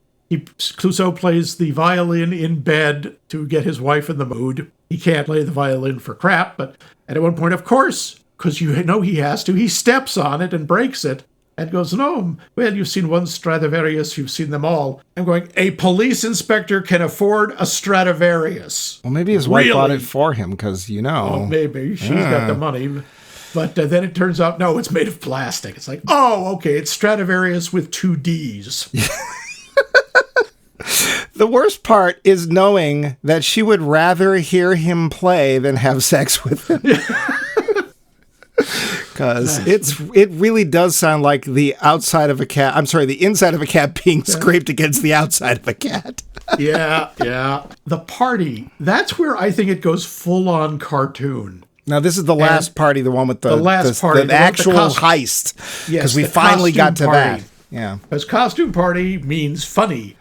Clousaux plays the violin in bed to get his wife in the mood. He can't play the violin for crap, but at one point, of course, because he has to, he steps on it and breaks it and goes, no, well, you've seen one Stradivarius, you've seen them all. I'm going, a police inspector can afford a Stradivarius. Well, maybe his wife bought it for him because, Oh, maybe. She's got the money. But then it turns out, no, it's made of plastic. It's like, okay, it's Stradivarius with 2 Ds. The worst part is knowing that she would rather hear him play than have sex with him. Because it really does sound like the outside of a cat. I'm sorry, the inside of a cat being scraped against the outside of a cat. Yeah. The party, that's where I think it goes full on cartoon. Now, this is the last party, the one with the actual heist. Yes, because we finally got to that. Yeah. Because costume party means funny.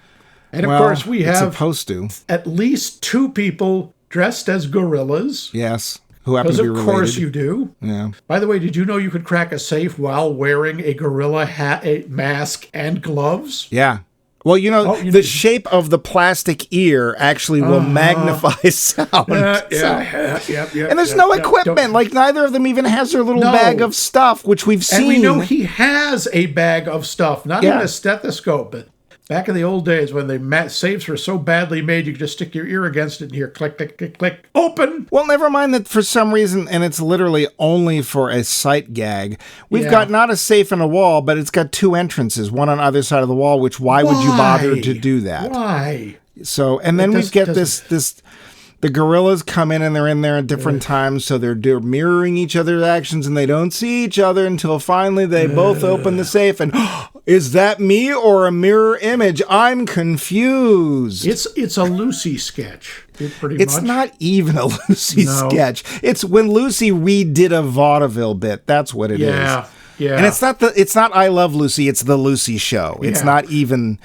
And of course, we have supposed to. At least 2 people dressed as gorillas. Yes. who happen to be related. Of course you do. Yeah. By the way, did you know you could crack a safe while wearing a gorilla hat, a mask, and gloves? Yeah. Well, the shape of the plastic ear actually will magnify sound. Yep. And there's no equipment. Like, neither of them even has their little bag of stuff, which we've seen. And we know he has a bag of stuff, not even a stethoscope, but back in the old days when the safes were so badly made, you could just stick your ear against it and hear click, click, click, click, open. Well, never mind that for some reason, and it's literally only for a sight gag, we've got not a safe in a wall, but it's got 2 entrances, one on either side of the wall, which why would you bother to do that? Why? So, and then we get this the gorillas come in and they're in there at different times, so they're mirroring each other's actions and they don't see each other until finally they both open the safe and is that me or a mirror image? I'm confused. It's a Lucy sketch. It's not even a Lucy sketch. It's when Lucy redid a vaudeville bit. That's what it is. Yeah. And it's not I Love Lucy, it's the Lucy Show. It's not even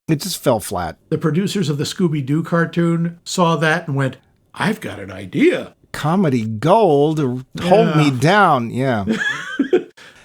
it just fell flat. The producers of the Scooby-Doo cartoon saw that and went, I've got an idea. Comedy gold, hold me down. Yeah.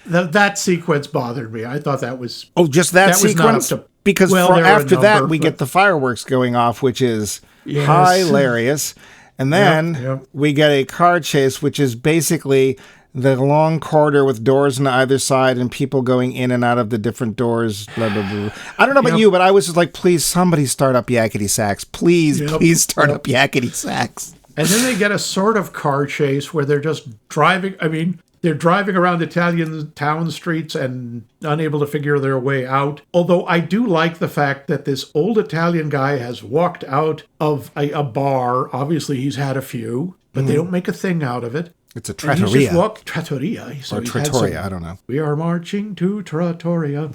That sequence bothered me. I thought that was... Oh, just that sequence? Because after that, we get the fireworks going off, which is hilarious. And then we get a car chase, which is basically the long corridor with doors on either side and people going in and out of the different doors, blah, blah, blah. I don't know about you, but I was just like, please, somebody start up Yakety Sax. Please start up Yakety Sax. And then they get a sort of car chase where they're just driving. I mean, they're driving around Italian town streets and unable to figure their way out. Although I do like the fact that this old Italian guy has walked out of a bar. Obviously, he's had a few, but they don't make a thing out of it. It's a trattoria. Trattoria. So or trattoria, I don't know. We are marching to trattoria.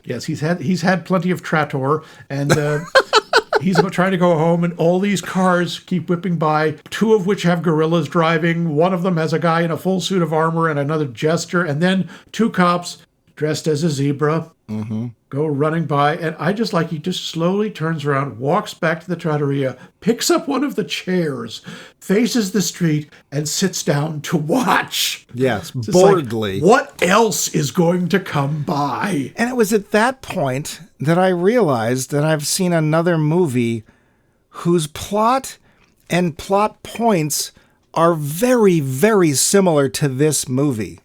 Yes, he's had plenty of trattor, and he's trying to go home, and all these cars keep whipping by, 2 of which have gorillas driving. One of them has a guy in a full suit of armor and another jester, and then 2 cops dressed as a zebra go running by. And I just like he just slowly turns around, walks back to the trattoria, picks up one of the chairs, faces the street, and sits down to watch. Yes, boredly. Like, what else is going to come by? And it was at that point that I realized that I've seen another movie whose plot and plot points are very, very similar to this movie.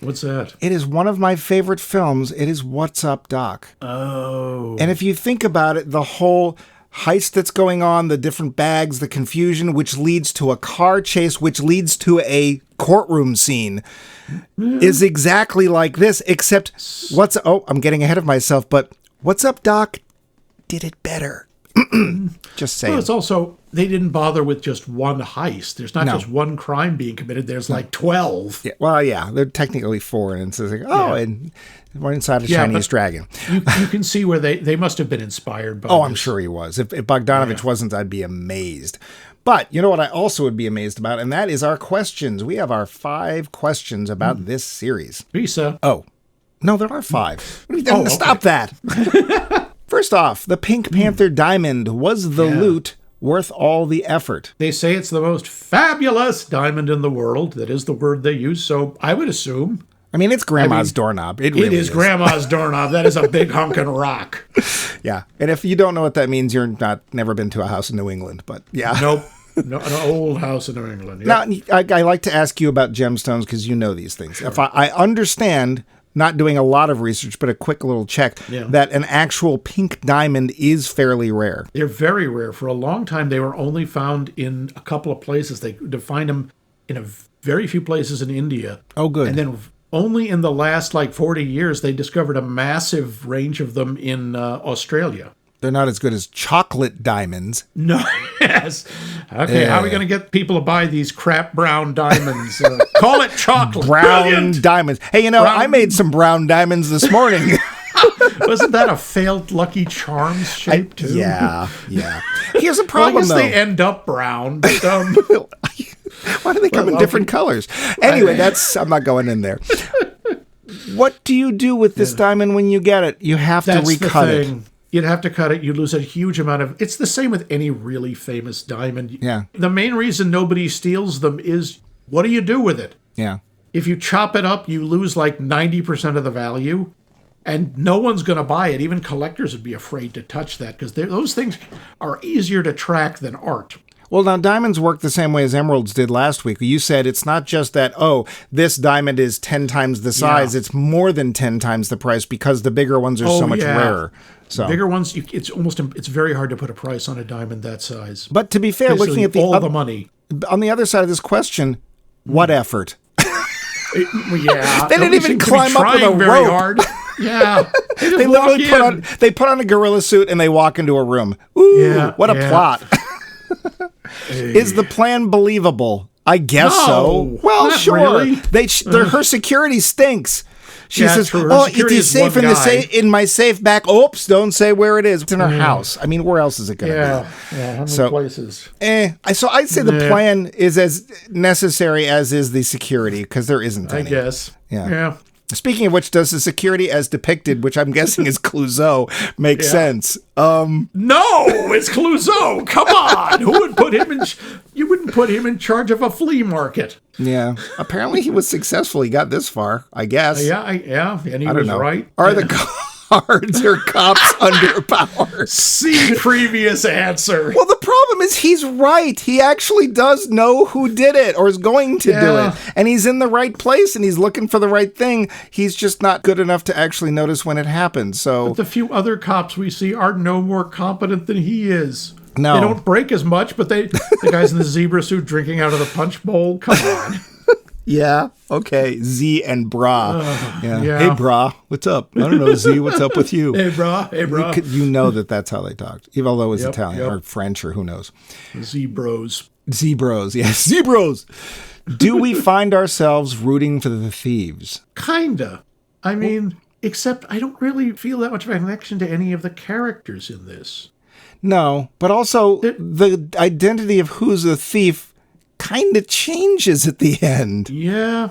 What's that? It is one of my favorite films. It is What's Up, Doc? Oh. And if you think about it, the whole heist that's going on, the different bags, the confusion, which leads to a car chase, which leads to a courtroom scene, is exactly like this, except I'm getting ahead of myself, but What's Up, Doc did it better. Just saying. Well, it's also, they didn't bother with just one heist. There's not just one crime being committed. There's like 12. Yeah, well, yeah, they're technically 4, and it's like, and we're inside a Chinese dragon. You can see where they must have been inspired by I'm sure he was. If Bogdanovich wasn't, I'd be amazed. But you know what I also would be amazed about, and that is our questions. We have our 5 questions about this series. Visa. Oh, no, there are 5. Stop that. First off, the Pink Panther diamond. Was the loot worth all the effort? They say it's the most fabulous diamond in the world. That is the word they use, so I would assume. I mean, it's Grandma's doorknob. It really is. Grandma's doorknob. That is a big hunkin' rock. Yeah, and if you don't know what that means, you're never been to a house in New England, but yeah. Nope. No, an old house in New England. Yep. Now, I like to ask you about gemstones because you know these things. Sure. If I understand... not doing a lot of research, but a quick little check, that an actual pink diamond is fairly rare. They're very rare. For a long time, they were only found in a couple of places. They find them in a very few places in India. Oh, good. And then only in the last 40 years, they discovered a massive range of them in Australia. They're not as good as chocolate diamonds. No, yes. Okay, how are we going to get people to buy these crap brown diamonds? Call it chocolate. Brown diamonds. Hey, I made some brown diamonds this morning. Wasn't that a failed Lucky Charms shape, too? Yeah. Here's a problem, I guess they end up brown. But, why do they come in different colors? Anyway, I'm not going in there. What do you do with this diamond when you get it? You have to recut it. You'd have to cut it. You'd lose a huge amount of... It's the same with any really famous diamond. Yeah. The main reason nobody steals them is, what do you do with it? Yeah. If you chop it up, you lose like 90% of the value. And no one's going to buy it. Even collectors would be afraid to touch that because those things are easier to track than art. Well, now, diamonds work the same way as emeralds did last week. You said it's not just that, this diamond is 10 times the size. Yeah. It's more than 10 times the price because the bigger ones are so much rarer. So bigger ones, it's very hard to put a price on a diamond that size. But to be fair, basically, looking at the money. On the other side of this question, what effort? They didn't even climb up with a very rope. Hard. Yeah. They literally put on a gorilla suit and they walk into a room. Ooh, what a plot. Is the plan believable? I guess so. Well, sure. Really. Her security stinks. She says, true. It is safe in my safe back. Oops, don't say where it is. It's in her house. I mean, where else is it going to be? Yeah, how many places? So I'd say the plan is as necessary as is the security, because there isn't any. I guess. Yeah. Speaking of which, does the security as depicted, which I'm guessing is Clousaux, make sense? No, it's Clousaux. Come on. Who would put him in... You wouldn't put him in charge of a flea market. Yeah. Apparently he was successful. He got this far, I guess. Yeah. And he was right. Are the guards or cops underpowered? See previous answer. Well, the problem is he's right. He actually does know who did it or is going to do it. And he's in the right place and he's looking for the right thing. He's just not good enough to actually notice when it happens. So but the few other cops we see are no more competent than he is. No. They don't break as much, but the guys in the zebra suit drinking out of the punch bowl, come on. Yeah. Okay. Z and bra. Yeah. Hey, bra. What's up? I don't know, Z. What's up with you? Hey, bra. You know that's how they talked, even although it was Italian or French or who knows. Z-bros. Z-bros. Yes. Z-bros. Do we find ourselves rooting for the thieves? Kinda. I mean, except I don't really feel that much of a connection to any of the characters in this. No, but also the identity of who's a thief kind of changes at the end. Yeah.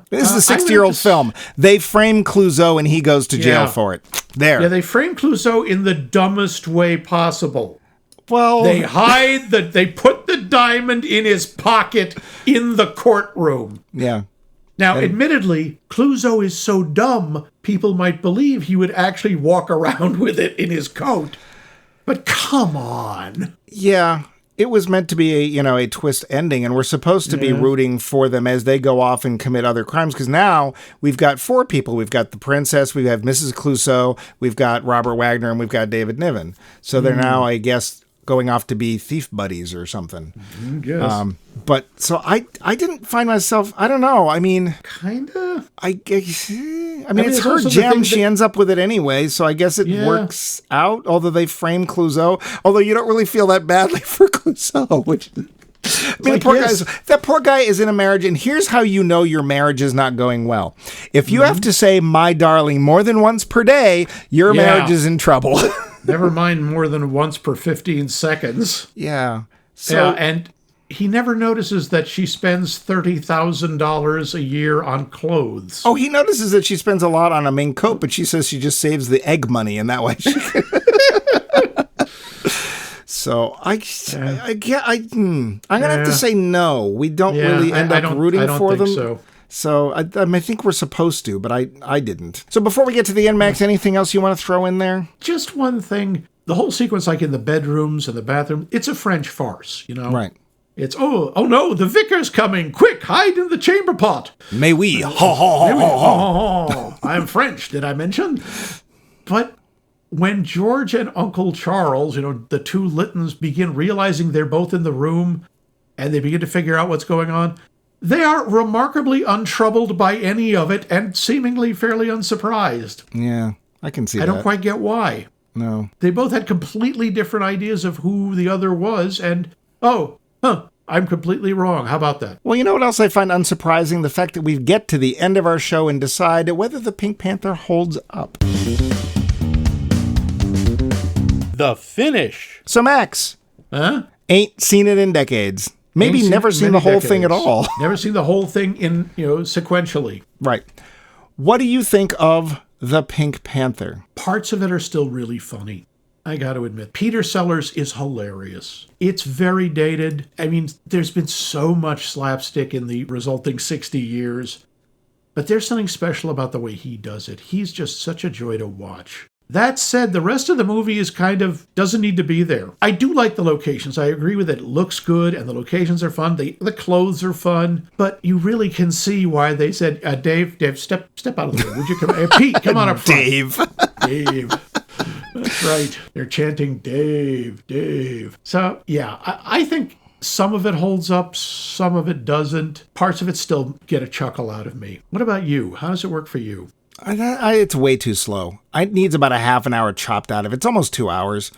This is a 60-year-old film. They frame Clousaux and he goes to jail for it. There. Yeah, they frame Clousaux in the dumbest way possible. Well, they put the diamond in his pocket in the courtroom. Yeah. Now, admittedly, Clousaux is so dumb, people might believe he would actually walk around with it in his coat. But come on. Yeah, it was meant to be a twist ending, and we're supposed to be rooting for them as they go off and commit other crimes, because now we've got 4 people. We've got the princess, we have Mrs. Clousaux, we've got Robert Wagner, and we've got David Niven. So they're now, I guess, going off to be thief buddies or something. Yes. But so I didn't find myself, I don't know. I mean, kinda. I guess. I mean, it's her gem. She ends up with it anyway, so I guess it works out. Although they frame Clousaux, although you don't really feel that badly for Clousaux, which. I mean, that poor guy is in a marriage, and here's how you know your marriage is not going well. If you have to say "my darling" more than once per day, your marriage is in trouble. Never mind more than once per 15 seconds. Yeah. So and he never notices that she spends $30,000 a year on clothes. Oh, he notices that she spends a lot on a Ming coat, but she says she just saves the egg money, and that way she can... So I'm gonna have to say no. We don't really end up rooting for them. So I think we're supposed to, but I didn't. So before we get to the end, Max, anything else you want to throw in there? Just one thing. The whole sequence, like in the bedrooms and the bathroom, it's a French farce, Right. It's, oh no, the vicar's coming. Quick, hide in the chamber pot. Mais oui. Ha, ha, ha, ha, ha. I'm French, did I mention? But when George and Uncle Charles, the 2 Littons, begin realizing they're both in the room and they begin to figure out what's going on, they are remarkably untroubled by any of it and seemingly fairly unsurprised. Yeah, I can see that. I don't quite get why. No. They both had completely different ideas of who the other was, and, I'm completely wrong. How about that? Well, you know what else I find unsurprising? The fact that we get to the end of our show and decide whether the Pink Panther holds up. The finish. So, Max. Huh? Ain't seen it in decades. Maybe never seen the whole thing at all. Never seen the whole thing in, sequentially. Right. What do you think of The Pink Panther? Parts of it are still really funny. I got to admit, Peter Sellers is hilarious. It's very dated. I mean, there's been so much slapstick in the resulting 60 years, but there's something special about the way he does it. He's just such a joy to watch. That said, the rest of the movie is doesn't need to be there. I do like the locations. I agree with it. It looks good, and the locations are fun. The clothes are fun, but you really can see why they said, Dave, step out of the way. Would you come? Pete, come on up front. Dave. That's right. They're chanting, Dave, Dave. So, yeah, I think some of it holds up, some of it doesn't. Parts of it still get a chuckle out of me. What about you? How does it work for you? It's way too slow. It needs about a half an hour chopped out of it. It's almost 2 hours.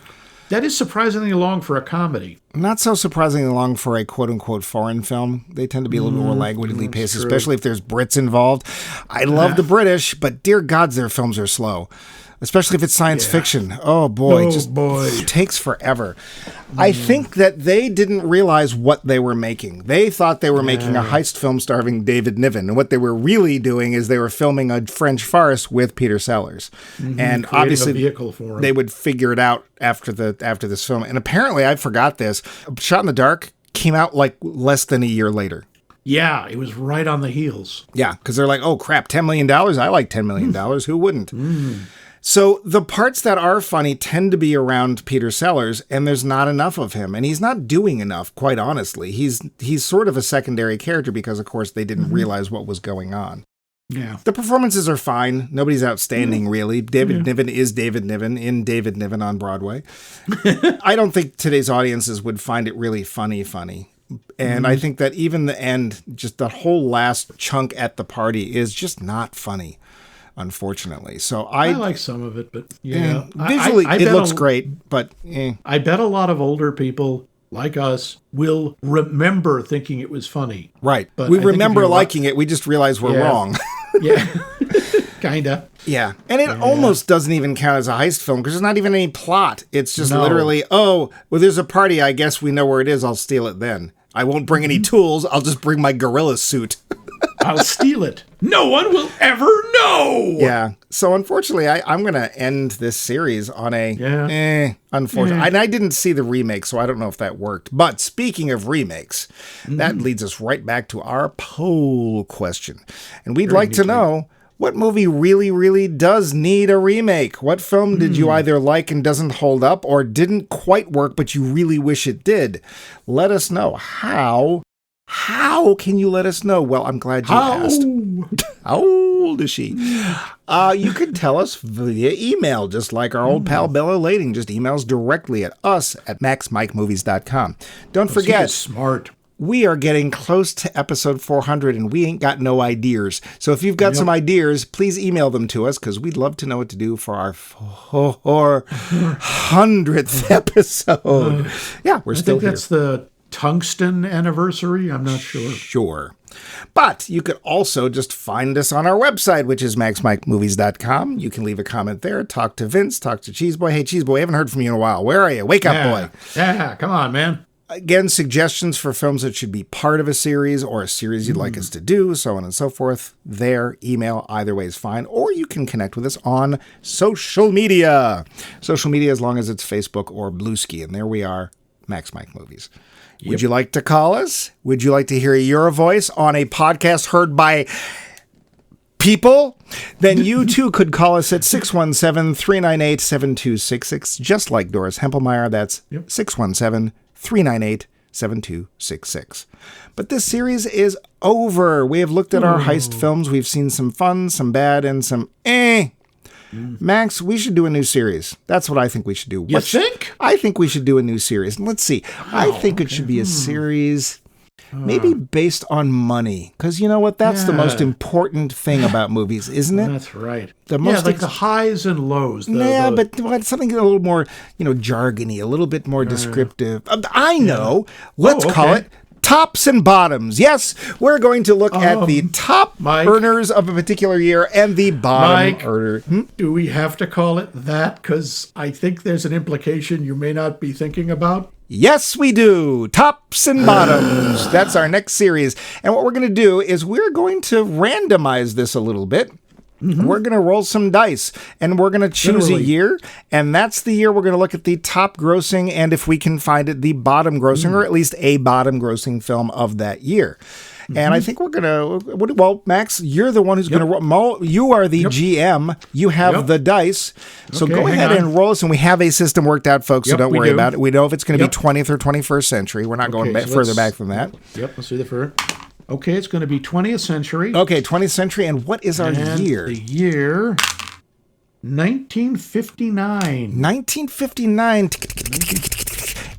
That is surprisingly long for a comedy. Not so surprisingly long for a quote-unquote foreign film. They tend to be a little more languidly paced, especially if there's Brits involved. I love the British, but dear gods, their films are slow. Especially if it's science fiction. Oh, boy. It takes forever. I think that they didn't realize what they were making. They thought they were making a heist film starring David Niven. And what they were really doing is they were filming a French farce with Peter Sellers. And obviously, a vehicle for him. They would figure it out after this film. And apparently, I forgot this, Shot in the Dark came out like less than a year later. Yeah, it was right on the heels. Yeah, because they're like, oh, crap, $10 million? I like $10 million. Who wouldn't? So the parts that are funny tend to be around Peter Sellers, and there's not enough of him. And he's not doing enough, quite honestly. He's sort of a secondary character because, of course, they didn't realize what was going on. Yeah. The performances are fine. Nobody's outstanding, really. David Niven is David Niven in David Niven on Broadway. I don't think today's audiences would find it really funny. And I think that even the end, just the whole last chunk at the party is just not funny. Unfortunately. So I like some of it, but yeah. Visually, it looks great, but I bet a lot of older people like us will remember thinking it was funny. Right. But we remember liking it. We just realize we're wrong. Yeah. Kinda. Yeah. And it almost doesn't even count as a heist film because there's not even any plot. It's just literally, oh, well, there's a party. I guess we know where it is. I'll steal it then. I won't bring any tools. I'll just bring my gorilla suit. I'll steal it. No one will ever know. Yeah. So unfortunately, I'm going to end this series on unfortunately. And I didn't see the remake, so I don't know if that worked. But speaking of remakes, that leads us right back to our poll question. And we'd like to know, what movie really, really does need a remake? What film did you either like and doesn't hold up or didn't quite work, but you really wish it did? Let us know. How can you let us know? Well, I'm glad you asked. How old is she? You could tell us via email, just like our old pal Bella Lading. Just emails directly at us at maxmikemovies.com. Don't forget, smart. We are getting close to episode 400 and we ain't got no ideas. So if you've got some ideas, please email them to us because we'd love to know what to do for our 400th episode. Yeah, we're still here. I think that's the tungsten anniversary. I'm not sure. Sure. But you could also just find us on our website, which is maxmikemovies.com. You can leave a comment there. Talk to Vince. Talk to Cheeseboy. Hey, Cheeseboy, I haven't heard from you in a while. Where are you? Wake up, boy. Yeah, come on, man. Again, suggestions for films that should be part of a series or a series you'd like us to do, so on and so forth. There, email, either way is fine. Or you can connect with us on social media. Social media as long as it's Facebook or Bluesky. And there we are, Max Mike Movies. Yep. Would you like to call us? Would you like to hear your voice on a podcast heard by people? Then you too could call us at 617-398-7266, just like Doris Hempelmeyer. That's 617-398-7266. But this series is over. We have looked at our heist films. We've seen some fun, some bad, and some Max, we should do a new series. That's what I think we should do. You think? I think we should do a new series. Let's see. I think it should be a series maybe based on money. Because you know what? That's the most important thing about movies, isn't it? That's right. The most like the highs and lows. But something a little more, jargony, a little bit more descriptive. I know. Let's call it Tops and Bottoms. Yes, we're going to look at the top earners of a particular year and the bottom earner. Do we have to call it that? Because I think there's an implication you may not be thinking about. Yes, we do. Tops and Bottoms. That's our next series. And what we're going to do is we're going to randomize this a little bit. We're going to roll some dice, and we're going to choose a year, and that's the year we're going to look at the top grossing, and if we can find it, the bottom grossing, or at least a bottom grossing film of that year. And I think we're going to, well, Max, you're the one who's going to, you are the GM. You have the dice. So go ahead and roll us. And we have a system worked out, folks, so don't worry about it. We know if it's going to be 20th or 21st century. We're not going further back than that. Let's do the first. Okay, it's going to be 20th century. Okay, 20th century. And what is our year? The year 1959. 1959.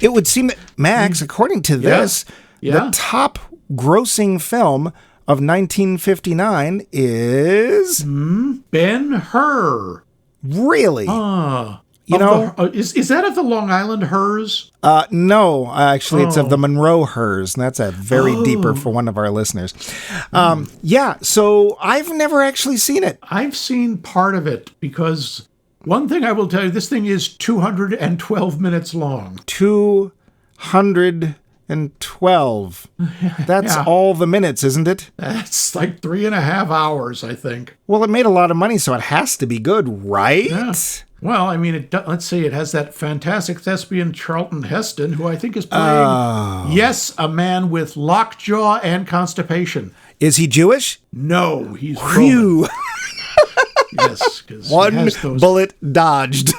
It would seem that, Max, according to this, the top grossing film of 1959 is Ben-Hur. is Really? that of the Long Island Hers? No, actually, it's of the Monroe Hers, and that's a very deeper for one of our listeners. So I've never actually seen it. I've seen part of it because one thing I will tell you, this thing is 212 minutes long. 212. That's all the minutes, isn't it? That's like 3.5 hours, I think. Well, it made a lot of money, so it has to be good, right? Yeah. Well, I mean, let's see, it has that fantastic thespian Charlton Heston, who I think is playing, a man with lockjaw and constipation. Is he Jewish? No, he's Roman. Yes, because one bullet dodged.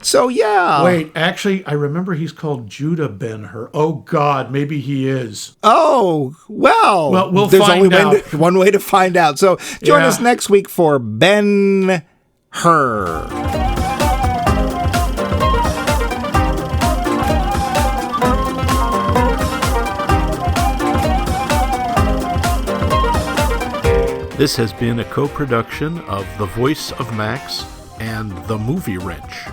So, yeah. Wait, actually, I remember he's called Judah Ben-Hur. Oh, God, maybe he is. Oh, well. We'll there's find only out. one way to find out. So, join us next week for Ben-Hur. This has been a co-production of The Voice of Max and The Movie Wrench.